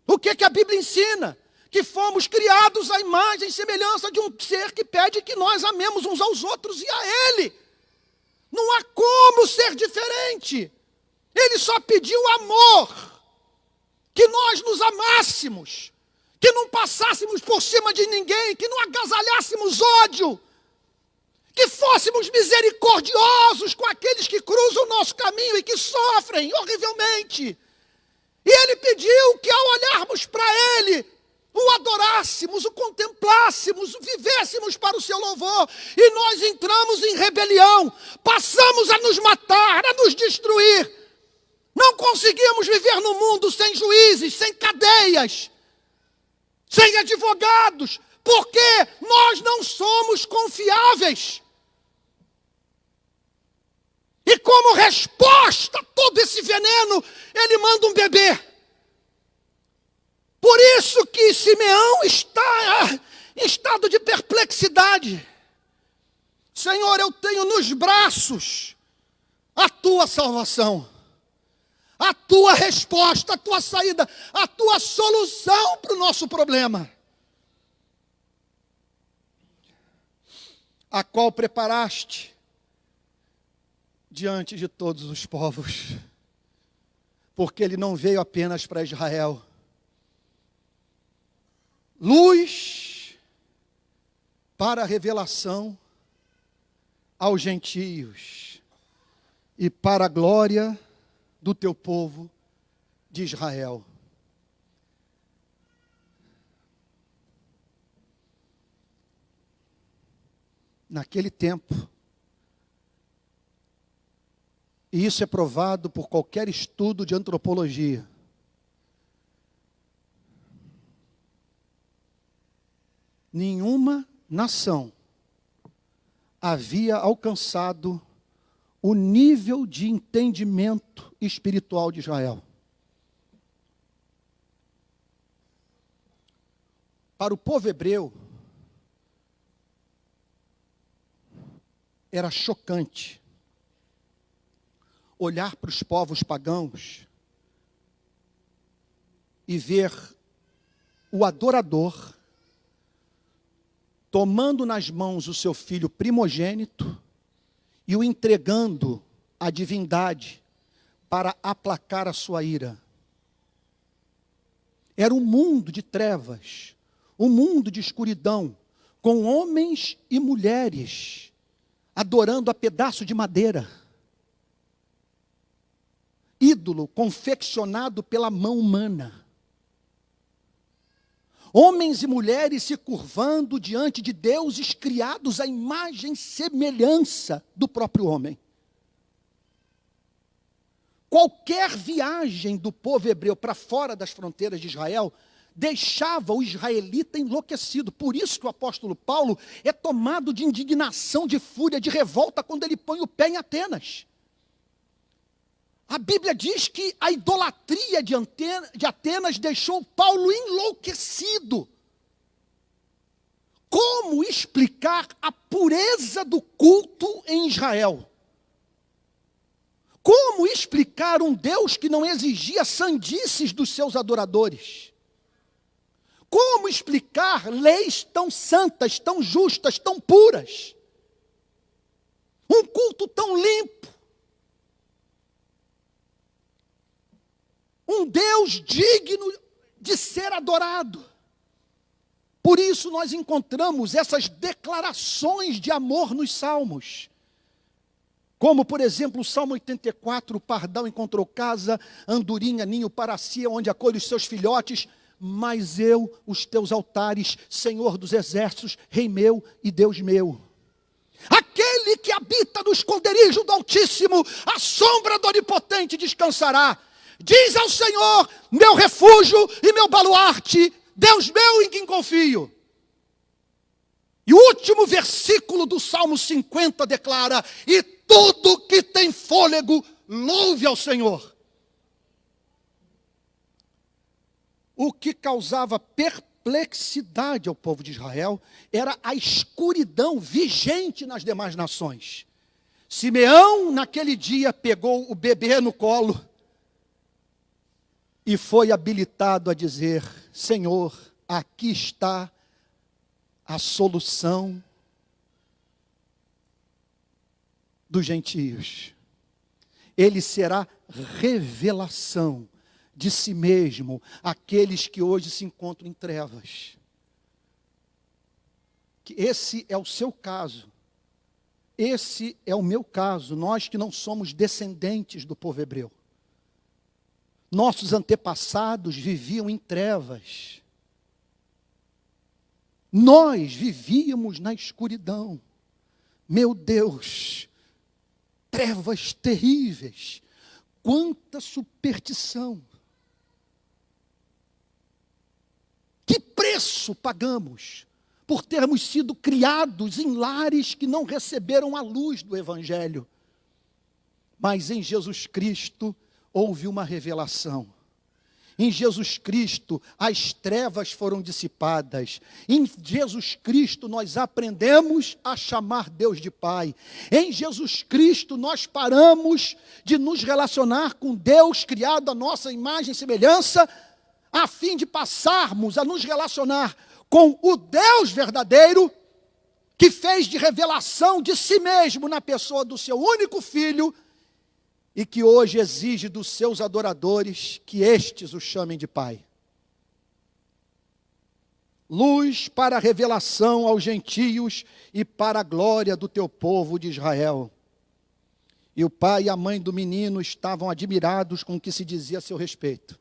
O que a Bíblia ensina? Que fomos criados à imagem e semelhança de um ser que pede que nós amemos uns aos outros e a Ele. Não há como ser diferente. Ele só pediu amor, que nós nos amássemos, que não passássemos por cima de ninguém, que não agasalhássemos ódio, que fôssemos misericordiosos com aqueles que cruzam o nosso caminho e que sofrem horrivelmente. E ele pediu que ao olharmos para ele, o adorássemos, o contemplássemos, o vivêssemos para o seu louvor. E nós entramos em rebelião, passamos a nos matar, a nos destruir. Não conseguimos viver no mundo sem juízes, sem cadeias, sem advogados, porque nós não somos confiáveis. E como resposta a todo esse veneno, ele manda um bebê. Por isso que Simeão está em estado de perplexidade. Senhor, eu tenho nos braços a tua salvação, a tua resposta, a tua saída, a tua solução para o nosso problema, a qual preparaste diante de todos os povos, porque ele não veio apenas para Israel. Luz para a revelação aos gentios e para a glória do teu povo de Israel. Naquele tempo, e isso é provado por qualquer estudo de antropologia, nenhuma nação havia alcançado o nível de entendimento espiritual de Israel. Para o povo hebreu, era chocante olhar para os povos pagãos e ver o adorador tomando nas mãos o seu filho primogênito e o entregando à divindade para aplacar a sua ira. Era um mundo de trevas, um mundo de escuridão, com homens e mulheres adorando a pedaço de madeira. Ídolo confeccionado pela mão humana. Homens e mulheres se curvando diante de deuses criados à imagem e semelhança do próprio homem. Qualquer viagem do povo hebreu para fora das fronteiras de Israel deixava o israelita enlouquecido. Por isso que o apóstolo Paulo é tomado de indignação, de fúria, de revolta quando ele põe o pé em Atenas. A Bíblia diz que a idolatria de Atenas deixou Paulo enlouquecido. Como explicar a pureza do culto em Israel? Como explicar um Deus que não exigia sandices dos seus adoradores? Como explicar leis tão santas, tão justas, tão puras? Um culto tão limpo? Um Deus digno de ser adorado. Por isso nós encontramos essas declarações de amor nos salmos. Como, por exemplo, o Salmo 84, o pardal encontrou casa, andorinha, ninho para si, onde acolhe os seus filhotes. Mas eu, os teus altares, Senhor dos exércitos, Rei meu e Deus meu. Aquele que habita no esconderijo do Altíssimo, a sombra do Onipotente descansará. Diz ao Senhor, meu refúgio e meu baluarte, Deus meu em quem confio. E o último versículo do Salmo 50 declara: e tudo que tem fôlego, louve ao Senhor. O que causava perplexidade ao povo de Israel era a escuridão vigente nas demais nações. Simeão, naquele dia, pegou o bebê no colo e foi habilitado a dizer: Senhor, aqui está a solução dos gentios. Ele será revelação de si mesmo aqueles que hoje se encontram em trevas. Que esse é o seu caso. Esse é o meu caso, nós que não somos descendentes do povo hebreu. Nossos antepassados viviam em trevas. Nós vivíamos na escuridão. Meu Deus, trevas terríveis. Quanta superstição. Que preço pagamos por termos sido criados em lares que não receberam a luz do Evangelho. Mas em Jesus Cristo houve uma revelação. Em Jesus Cristo as trevas foram dissipadas. Em Jesus Cristo nós aprendemos a chamar Deus de Pai. Em Jesus Cristo nós paramos de nos relacionar com Deus criado à nossa imagem e semelhança, a fim de passarmos a nos relacionar com o Deus verdadeiro, que fez de revelação de si mesmo na pessoa do seu único Filho, e que hoje exige dos seus adoradores que estes o chamem de Pai. Luz para a revelação aos gentios e para a glória do teu povo de Israel. E o pai e a mãe do menino estavam admirados com o que se dizia a seu respeito.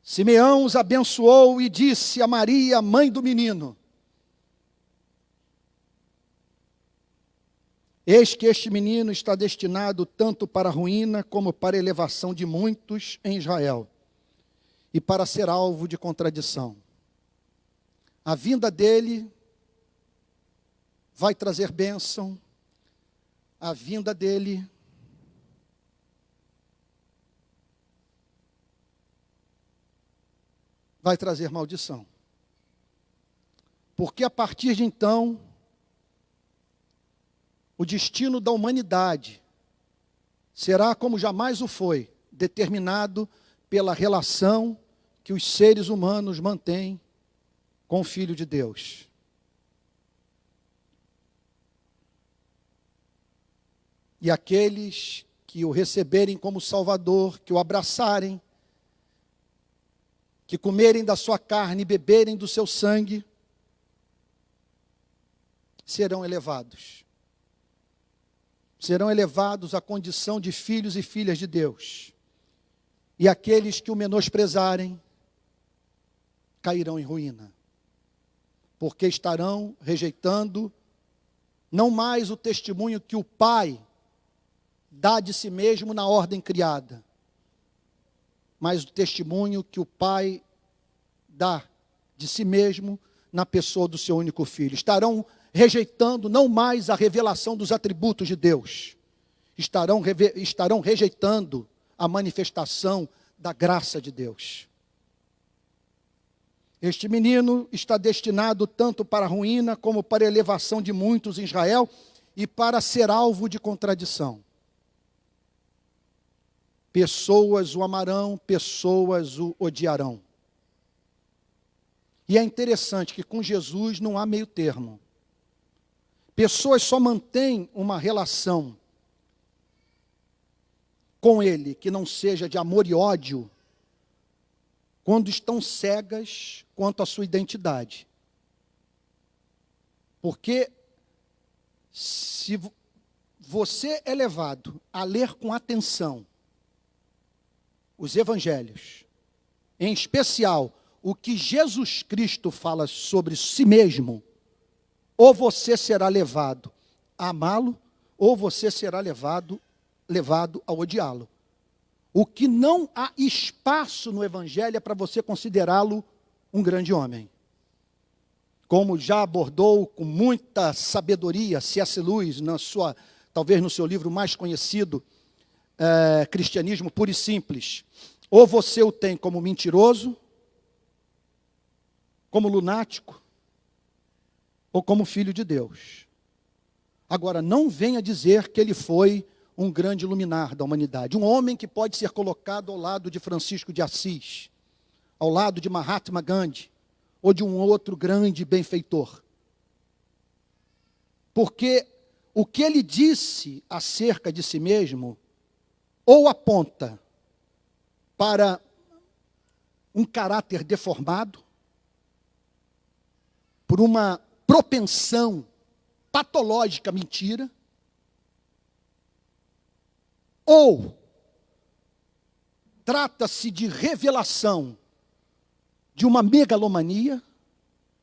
Simeão os abençoou e disse a Maria, mãe do menino: eis que este menino está destinado tanto para a ruína como para a elevação de muitos em Israel, e para ser alvo de contradição. A vinda dele vai trazer bênção, a vinda dele vai trazer maldição. Porque a partir de então, o destino da humanidade será, como jamais o foi, determinado pela relação que os seres humanos mantêm com o Filho de Deus. E aqueles que o receberem como Salvador, que o abraçarem, que comerem da sua carne e beberem do seu sangue, serão elevados. Serão elevados à condição de filhos e filhas de Deus. E aqueles que o menosprezarem, cairão em ruína. Porque estarão rejeitando, não mais o testemunho que o Pai dá de si mesmo na ordem criada, mas o testemunho que o Pai dá de si mesmo na pessoa do seu único Filho. Estarão rejeitando não mais a revelação dos atributos de Deus. Estarão rejeitando a manifestação da graça de Deus. Este menino está destinado tanto para a ruína como para a elevação de muitos em Israel e para ser alvo de contradição. Pessoas o amarão, pessoas o odiarão. E é interessante que com Jesus não há meio termo. Pessoas só mantêm uma relação com Ele que não seja de amor e ódio quando estão cegas quanto à sua identidade. Porque se você é levado a ler com atenção os evangelhos, em especial o que Jesus Cristo fala sobre si mesmo, ou você será levado a amá-lo, ou você será levado a odiá-lo. O que não há espaço no evangelho é para você considerá-lo um grande homem. Como já abordou com muita sabedoria C.S. Lewis, talvez no seu livro mais conhecido, Cristianismo Puro e Simples. Ou você o tem como mentiroso, como lunático, ou como filho de Deus. Agora, não venha dizer que ele foi um grande luminar da humanidade. Um homem que pode ser colocado ao lado de Francisco de Assis, ao lado de Mahatma Gandhi, ou de um outro grande benfeitor. Porque o que ele disse acerca de si mesmo, ou aponta para um caráter deformado, por uma propensão patológica à mentira, ou trata-se de revelação de uma megalomania,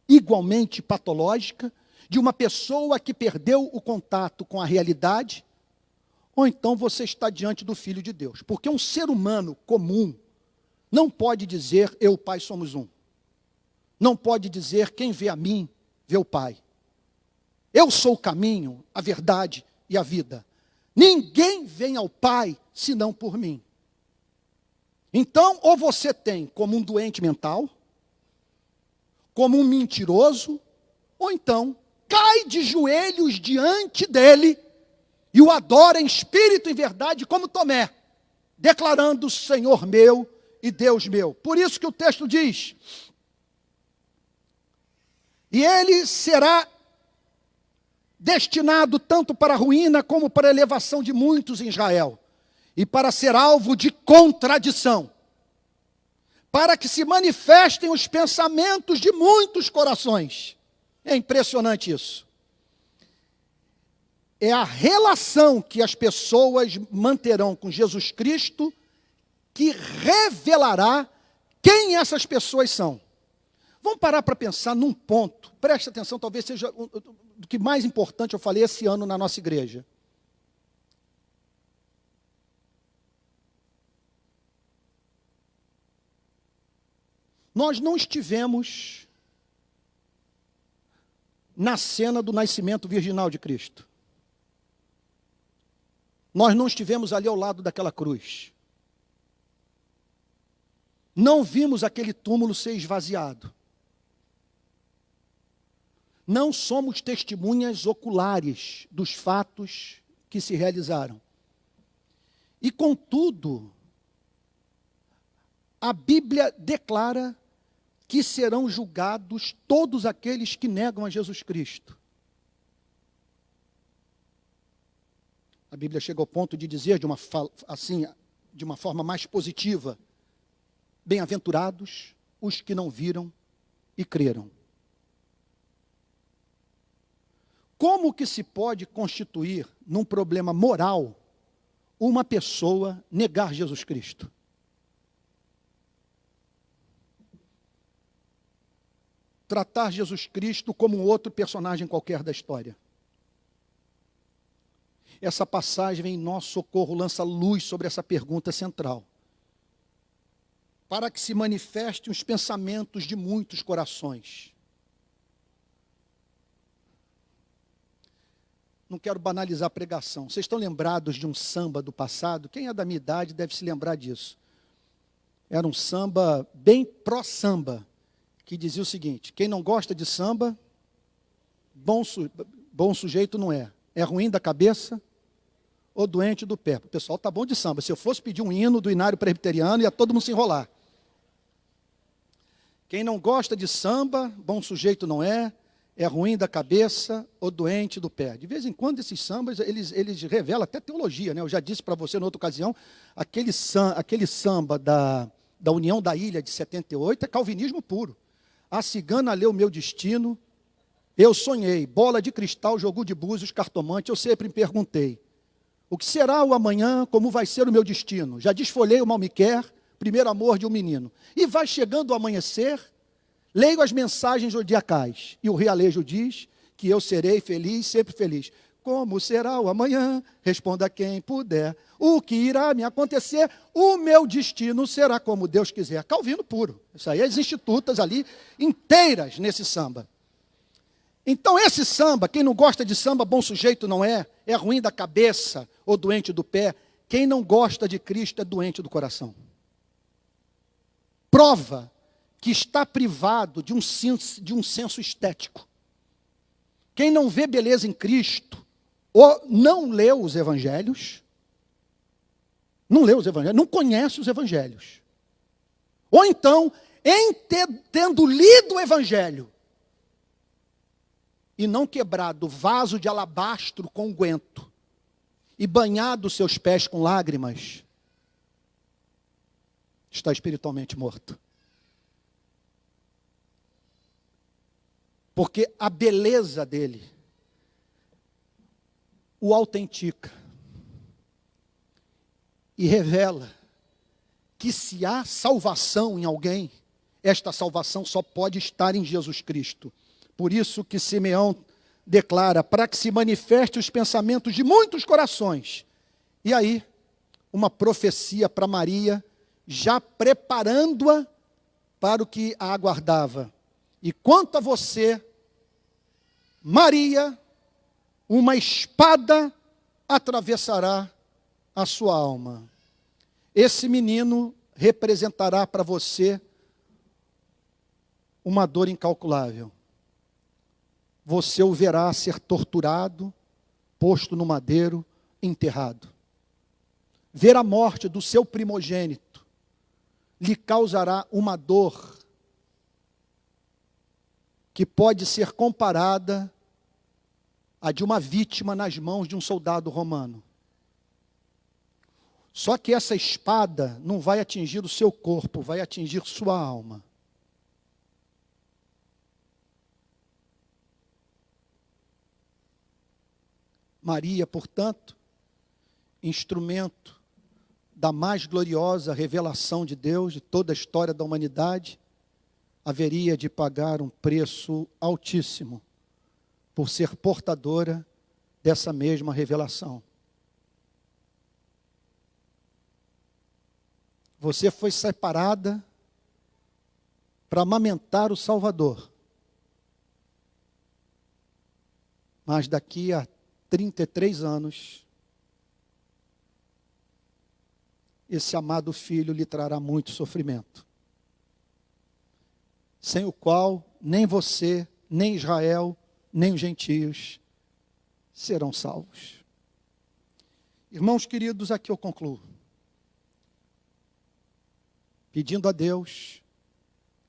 igualmente patológica, de uma pessoa que perdeu o contato com a realidade, ou então você está diante do Filho de Deus. Porque um ser humano comum não pode dizer, eu e o Pai somos um. Não pode dizer, quem vê a mim, vê o Pai. Eu sou o caminho, a verdade e a vida. Ninguém vem ao Pai, senão por mim. Então, ou você tem como um doente mental, como um mentiroso, ou então cai de joelhos diante dele e o adora em espírito e em verdade, como Tomé, declarando: Senhor meu e Deus meu. Por isso que o texto diz: e ele será destinado tanto para a ruína como para a elevação de muitos em Israel, e para ser alvo de contradição, para que se manifestem os pensamentos de muitos corações. É impressionante isso. É a relação que as pessoas manterão com Jesus Cristo que revelará quem essas pessoas são. Vamos parar para pensar num ponto. Preste atenção, talvez seja o que mais importante eu falei esse ano na nossa igreja. Nós não estivemos na cena do nascimento virginal de Cristo. Nós não estivemos ali ao lado daquela cruz. Não vimos aquele túmulo ser esvaziado. Não somos testemunhas oculares dos fatos que se realizaram. E, contudo, a Bíblia declara que serão julgados todos aqueles que negam a Jesus Cristo. A Bíblia chega ao ponto de dizer de uma forma mais positiva: bem-aventurados os que não viram e creram. Como que se pode constituir num problema moral uma pessoa negar Jesus Cristo? Tratar Jesus Cristo como um outro personagem qualquer da história. Essa passagem em nosso socorro lança luz sobre essa pergunta central, para que se manifestem os pensamentos de muitos corações. Não quero banalizar a pregação. Vocês estão lembrados de um samba do passado? Quem é da minha idade deve se lembrar disso. Era um samba bem pró-samba, que dizia o seguinte: quem não gosta de samba, bom sujeito não é. É ruim da cabeça ou doente do pé. O pessoal está bom de samba. Se eu fosse pedir um hino do Inário Presbiteriano, ia todo mundo se enrolar. Quem não gosta de samba, bom sujeito não é. É ruim da cabeça ou doente do pé. De vez em quando esses sambas, eles revelam até teologia, né? Eu já disse para você em outra ocasião, aquele samba da União da Ilha de 78 é calvinismo puro. A cigana leu o meu destino, eu sonhei, bola de cristal, jogo de búzios, cartomante, eu sempre me perguntei: o que será o amanhã, como vai ser o meu destino? Já desfolhei o mal me quer, primeiro amor de um menino. E vai chegando o amanhecer, leio as mensagens zodiacais, e o realejo diz que eu serei feliz, sempre feliz. Como será o amanhã? Responda quem puder. O que irá me acontecer? O meu destino será como Deus quiser. Calvino puro. Isso aí, as institutas ali inteiras nesse samba. Então esse samba, quem não gosta de samba, bom sujeito não é. É ruim da cabeça ou doente do pé. Quem não gosta de Cristo é doente do coração. Prova que está privado de um senso estético. Quem não vê beleza em Cristo, ou não leu os evangelhos, não conhece os evangelhos. Ou então, tendo lido o evangelho, e não quebrado o vaso de alabastro com unguento, e banhado seus pés com lágrimas, está espiritualmente morto. Porque a beleza dele o autentica e revela que se há salvação em alguém, esta salvação só pode estar em Jesus Cristo. Por isso que Simeão declara, para que se manifeste os pensamentos de muitos corações. E aí, uma profecia para Maria, já preparando-a para o que a aguardava. E quanto a você, Maria, uma espada atravessará a sua alma. Esse menino representará para você uma dor incalculável. Você o verá ser torturado, posto no madeiro, enterrado. Ver a morte do seu primogênito lhe causará uma dor que pode ser comparada à de uma vítima nas mãos de um soldado romano. Só que essa espada não vai atingir o seu corpo, vai atingir sua alma. Maria, portanto, instrumento da mais gloriosa revelação de Deus, de toda a história da humanidade, haveria de pagar um preço altíssimo por ser portadora dessa mesma revelação. Você foi separada para amamentar o Salvador. Mas daqui a 33 anos, esse amado filho lhe trará muito sofrimento, sem o qual nem você, nem Israel, nem os gentios serão salvos. Irmãos queridos, aqui eu concluo, pedindo a Deus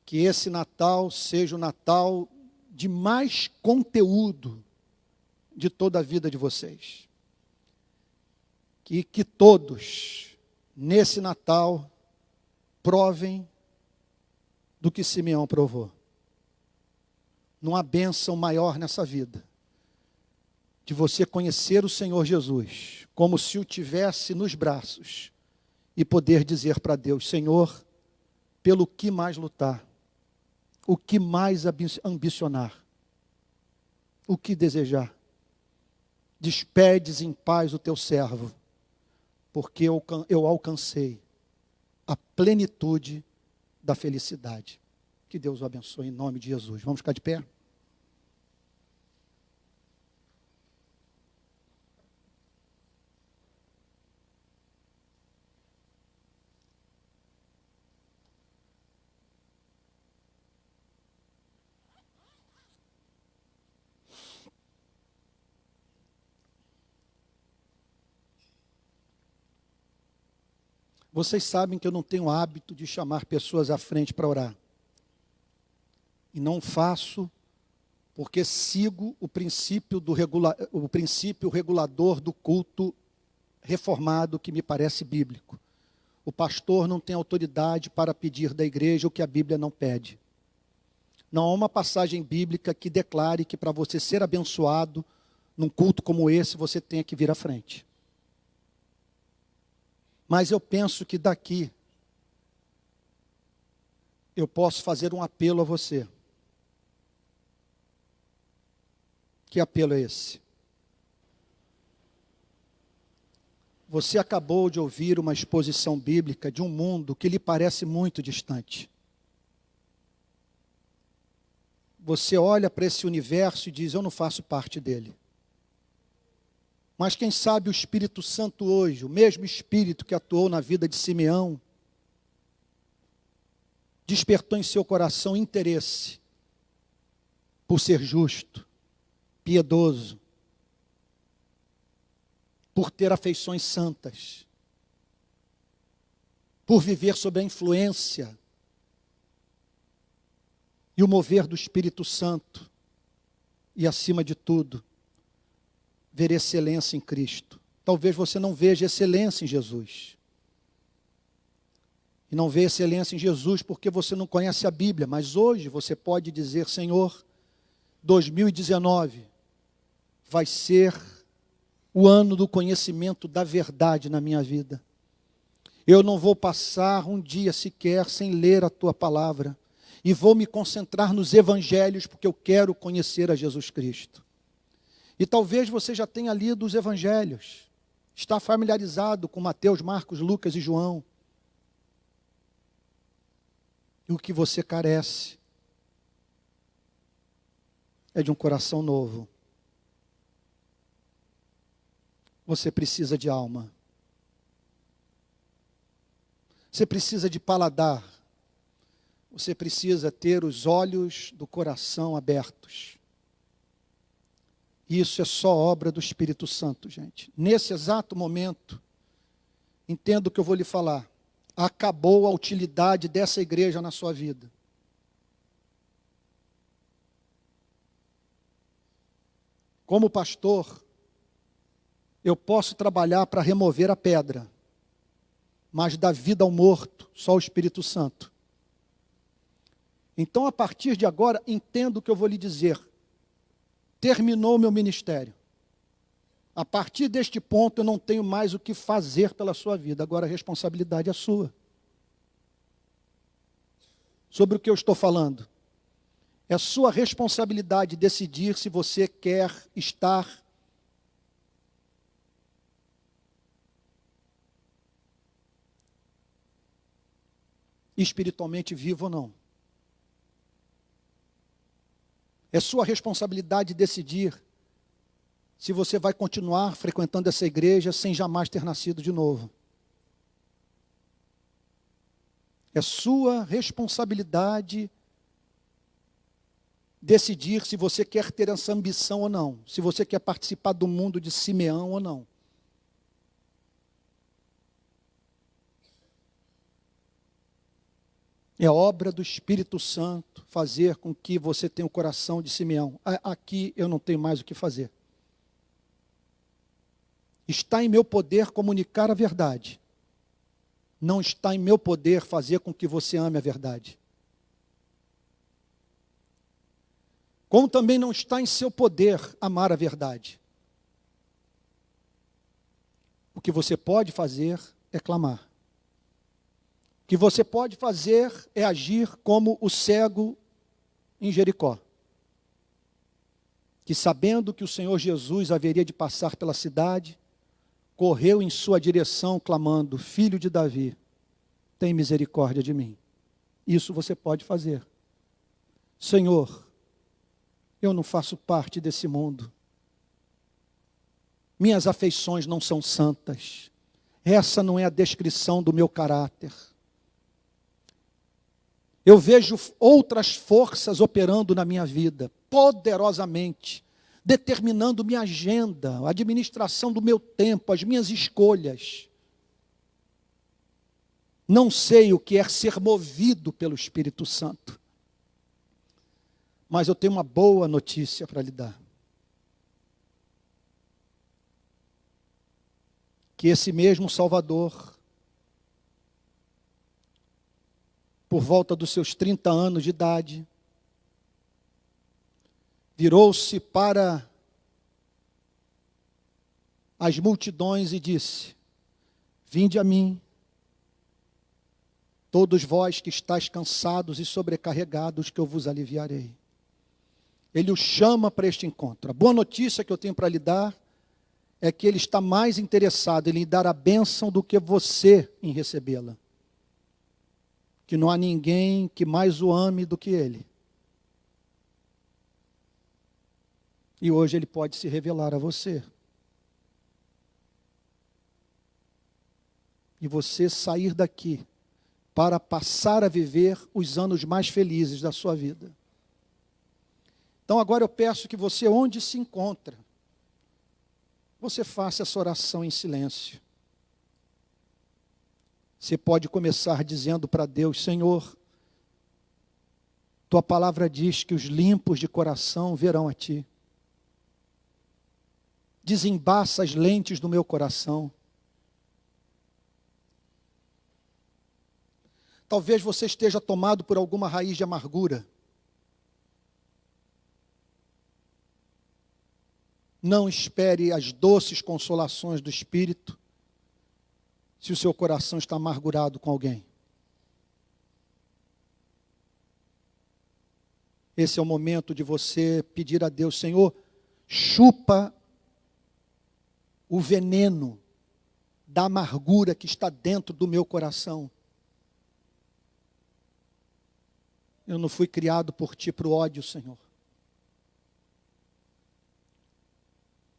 que esse Natal seja o Natal de mais conteúdo de toda a vida de vocês. Que todos, nesse Natal, provem do que Simeão provou. Não há bênção maior nessa vida, de você conhecer o Senhor Jesus, como se o tivesse nos braços, e poder dizer para Deus, Senhor, pelo que mais lutar, o que mais ambicionar, o que desejar. Despedes em paz o teu servo, porque eu alcancei a plenitude da felicidade. Que Deus o abençoe em nome de Jesus. Vamos ficar de pé? Vocês sabem que eu não tenho hábito de chamar pessoas à frente para orar. E não faço porque sigo o princípio regulador do culto reformado que me parece bíblico. O pastor não tem autoridade para pedir da igreja o que a Bíblia não pede. Não há uma passagem bíblica que declare que para você ser abençoado num culto como esse, você tenha que vir à frente. Mas eu penso que daqui eu posso fazer um apelo a você. Que apelo é esse? Você acabou de ouvir uma exposição bíblica de um mundo que lhe parece muito distante. Você olha para esse universo e diz, eu não faço parte dele. Mas quem sabe o Espírito Santo hoje, o mesmo Espírito que atuou na vida de Simeão, despertou em seu coração interesse por ser justo, piedoso, por ter afeições santas, por viver sob a influência e o mover do Espírito Santo e, acima de tudo, ver excelência em Cristo. Talvez você não veja excelência em Jesus. e não vê excelência em Jesus porque você não conhece a Bíblia, mas hoje você pode dizer: Senhor, 2019 vai ser o ano do conhecimento da verdade na minha vida. Eu não vou passar um dia sequer sem ler a tua palavra, e vou me concentrar nos evangelhos, porque eu quero conhecer a Jesus Cristo. E talvez você já tenha lido os evangelhos, está familiarizado com Mateus, Marcos, Lucas e João. E o que você carece é de um coração novo. Você precisa de alma. Você precisa de paladar. Você precisa ter os olhos do coração abertos. Isso é só obra do Espírito Santo, gente. Nesse exato momento, entenda o que eu vou lhe falar. Acabou a utilidade dessa igreja na sua vida. Como pastor, eu posso trabalhar para remover a pedra, mas da vida ao morto, só o Espírito Santo. Então, a partir de agora, entenda o que eu vou lhe dizer. Terminou o meu ministério. A partir deste ponto, eu não tenho mais o que fazer pela sua vida. Agora a responsabilidade é sua. Sobre o que eu estou falando? É sua responsabilidade decidir se você quer estar espiritualmente vivo ou não. É sua responsabilidade decidir se você vai continuar frequentando essa igreja sem jamais ter nascido de novo. É sua responsabilidade decidir se você quer ter essa ambição ou não, se você quer participar do mundo de Simeão ou não. É obra do Espírito Santo fazer com que você tenha o coração de Simeão. Aqui eu não tenho mais o que fazer. Está em meu poder comunicar a verdade. Não está em meu poder fazer com que você ame a verdade. Como também não está em seu poder amar a verdade. O que você pode fazer é clamar. O que você pode fazer é agir como o cego em Jericó, que sabendo que o Senhor Jesus haveria de passar pela cidade, correu em sua direção clamando: Filho de Davi, tem misericórdia de mim. Isso você pode fazer. Senhor, eu não faço parte desse mundo. Minhas afeições não são santas. Essa não é a descrição do meu caráter. Eu vejo outras forças operando na minha vida, poderosamente, determinando minha agenda, a administração do meu tempo, as minhas escolhas. Não sei o que é ser movido pelo Espírito Santo. Mas eu tenho uma boa notícia para lhe dar. Que esse mesmo Salvador, por volta dos seus 30 anos de idade, virou-se para as multidões e disse: Vinde a mim, todos vós que estáis cansados e sobrecarregados, que eu vos aliviarei. Ele o chama para este encontro. A boa notícia que eu tenho para lhe dar é que ele está mais interessado em lhe dar a bênção do que você em recebê-la. Que não há ninguém que mais o ame do que ele. E hoje ele pode se revelar a você. E você sair daqui para passar a viver os anos mais felizes da sua vida. Então agora eu peço que você, onde se encontra, você faça essa oração em silêncio. Você pode começar dizendo para Deus: Senhor, tua palavra diz que os limpos de coração verão a ti. Desembaça as lentes do meu coração. Talvez você esteja tomado por alguma raiz de amargura. Não espere as doces consolações do Espírito se o seu coração está amargurado com alguém. Esse é o momento de você pedir a Deus: Senhor, chupa o veneno da amargura que está dentro do meu coração. Eu não fui criado por ti para o ódio, Senhor.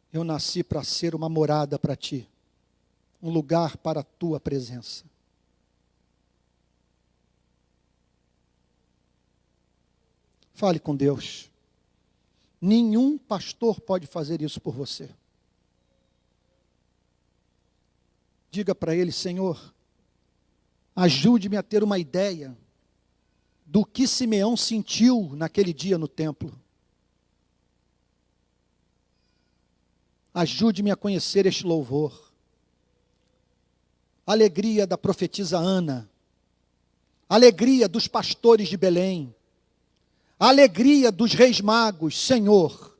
Eu nasci para ser uma morada para ti, um lugar para a tua presença. Fale com Deus. Nenhum pastor pode fazer isso por você. Diga para ele: Senhor, ajude-me a ter uma ideia do que Simeão sentiu naquele dia no templo. Ajude-me a conhecer este louvor. Alegria da profetisa Ana. Alegria dos pastores de Belém. Alegria dos reis magos. Senhor,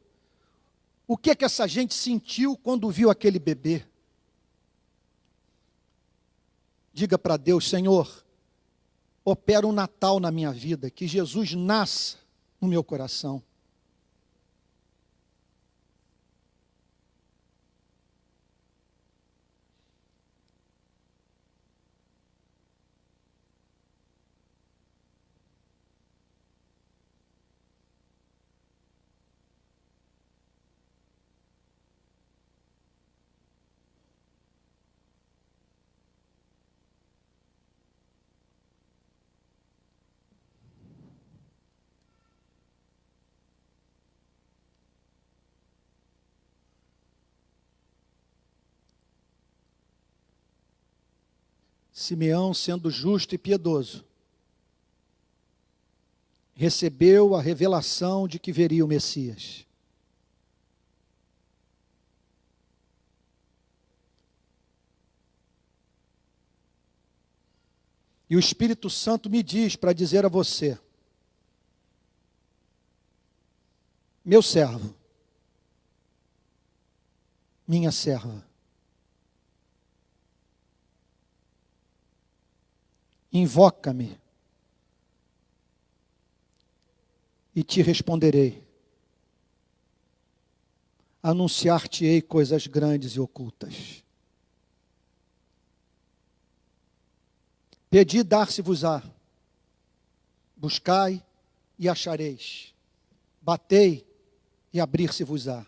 o que é que essa gente sentiu quando viu aquele bebê? Diga para Deus: Senhor, opera um Natal na minha vida, que Jesus nasça no meu coração. Simeão, sendo justo e piedoso, recebeu a revelação de que veria o Messias. E o Espírito Santo me diz para dizer a você: meu servo, minha serva, invoca-me e te responderei. Anunciar-te-ei coisas grandes e ocultas. Pedi, dar-se-vos-á. Buscai e achareis. Batei e abrir-se-vos-á.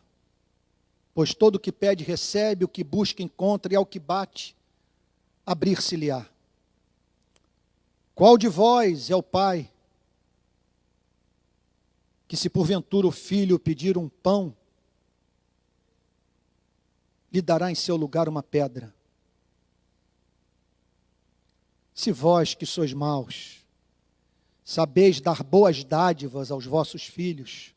Pois todo o que pede recebe, o que busca encontra, e ao que bate, abrir-se-lhe-á. Qual de vós é o pai, que se porventura o filho pedir um pão, lhe dará em seu lugar uma pedra? Se vós que sois maus, sabeis dar boas dádivas aos vossos filhos,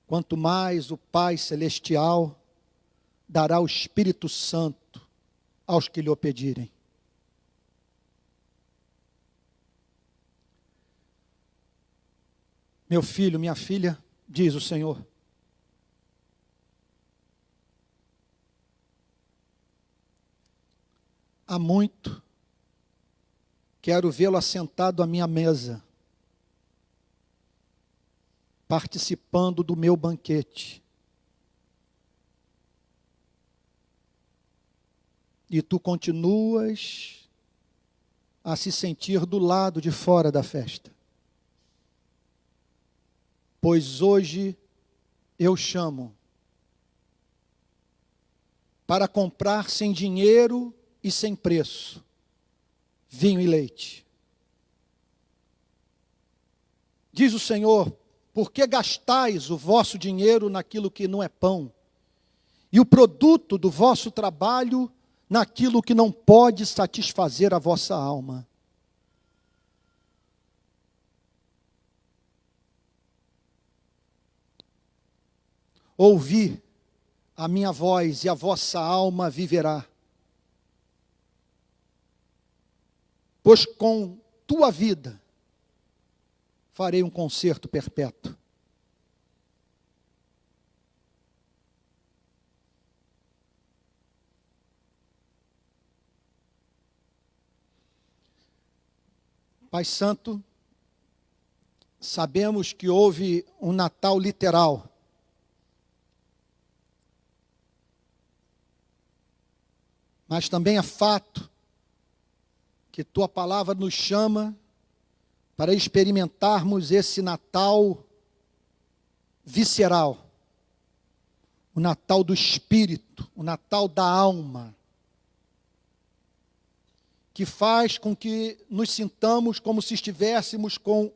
quanto mais o Pai Celestial dará o Espírito Santo aos que lhe o pedirem. Meu filho, minha filha, diz o Senhor, há muito quero vê-lo assentado à minha mesa, participando do meu banquete. E tu continuas a se sentir do lado de fora da festa. Pois hoje eu chamo para comprar sem dinheiro e sem preço vinho e leite. Diz o Senhor: por que gastais o vosso dinheiro naquilo que não é pão, e o produto do vosso trabalho naquilo que não pode satisfazer a vossa alma? Ouvi a minha voz e a vossa alma viverá. Pois com tua vida farei um concerto perpétuo. Pai Santo, sabemos que houve um Natal literal. Mas também é fato que tua palavra nos chama para experimentarmos esse Natal visceral, o Natal do Espírito, o Natal da alma, que faz com que nos sintamos como se estivéssemos com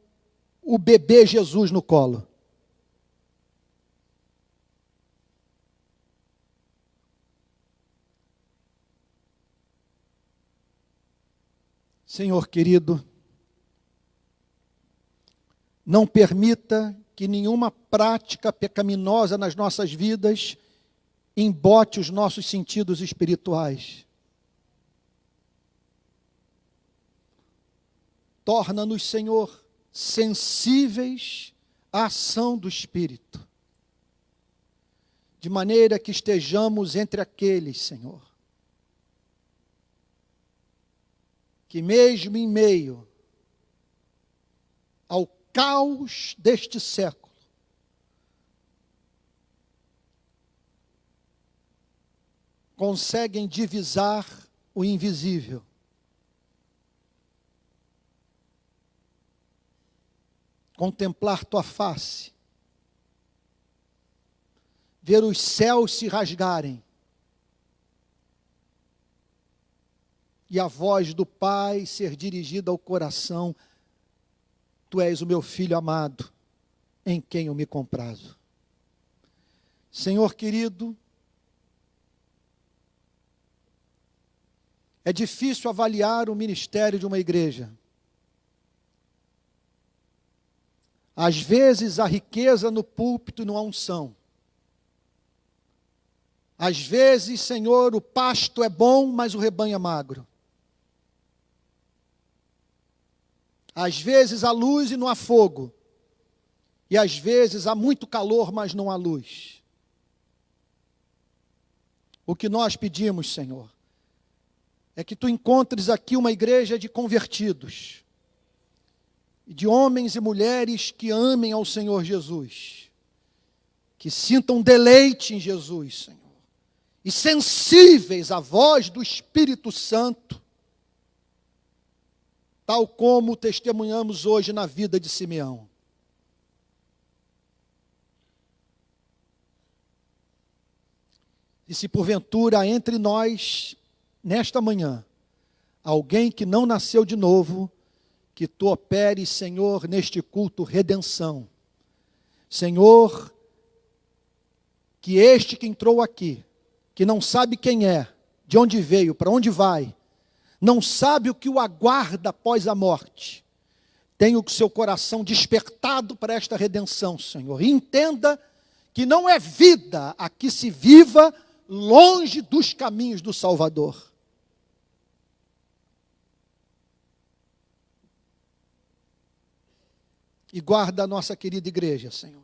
o bebê Jesus no colo. Senhor querido, não permita que nenhuma prática pecaminosa nas nossas vidas embote os nossos sentidos espirituais. Torna-nos, Senhor, sensíveis à ação do Espírito, de maneira que estejamos entre aqueles, Senhor, que mesmo em meio ao caos deste século, conseguem divisar o invisível. Contemplar tua face, ver os céus se rasgarem, e a voz do Pai ser dirigida ao coração: tu és o meu filho amado, em quem eu me comprazo. Senhor querido, é difícil avaliar o ministério de uma igreja. Às vezes a riqueza no púlpito e na unção. Às vezes, Senhor, o pasto é bom, mas o rebanho é magro. Às vezes há luz e não há fogo. E às vezes há muito calor, mas não há luz. O que nós pedimos, Senhor, é que tu encontres aqui uma igreja de convertidos, de homens e mulheres que amem ao Senhor Jesus, que sintam deleite em Jesus, Senhor, e sensíveis à voz do Espírito Santo, tal como testemunhamos hoje na vida de Simeão. E se porventura entre nós, nesta manhã, alguém que não nasceu de novo, que tu operes, Senhor, neste culto redenção. Senhor, que este que entrou aqui, que não sabe quem é, de onde veio, para onde vai, não sabe o que o aguarda após a morte, tenha o seu coração despertado para esta redenção, Senhor. E entenda que não é vida a que se viva longe dos caminhos do Salvador. E guarda a nossa querida igreja, Senhor.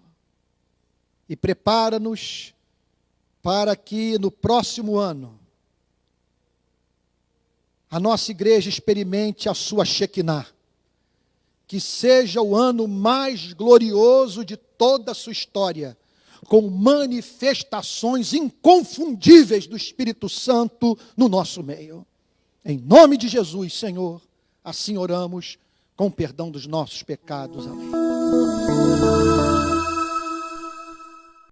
E prepara-nos para que no próximo ano a nossa igreja experimente a sua Shekinah. Que seja o ano mais glorioso de toda a sua história, com manifestações inconfundíveis do Espírito Santo no nosso meio. Em nome de Jesus, Senhor, assim oramos, com perdão dos nossos pecados. Amém.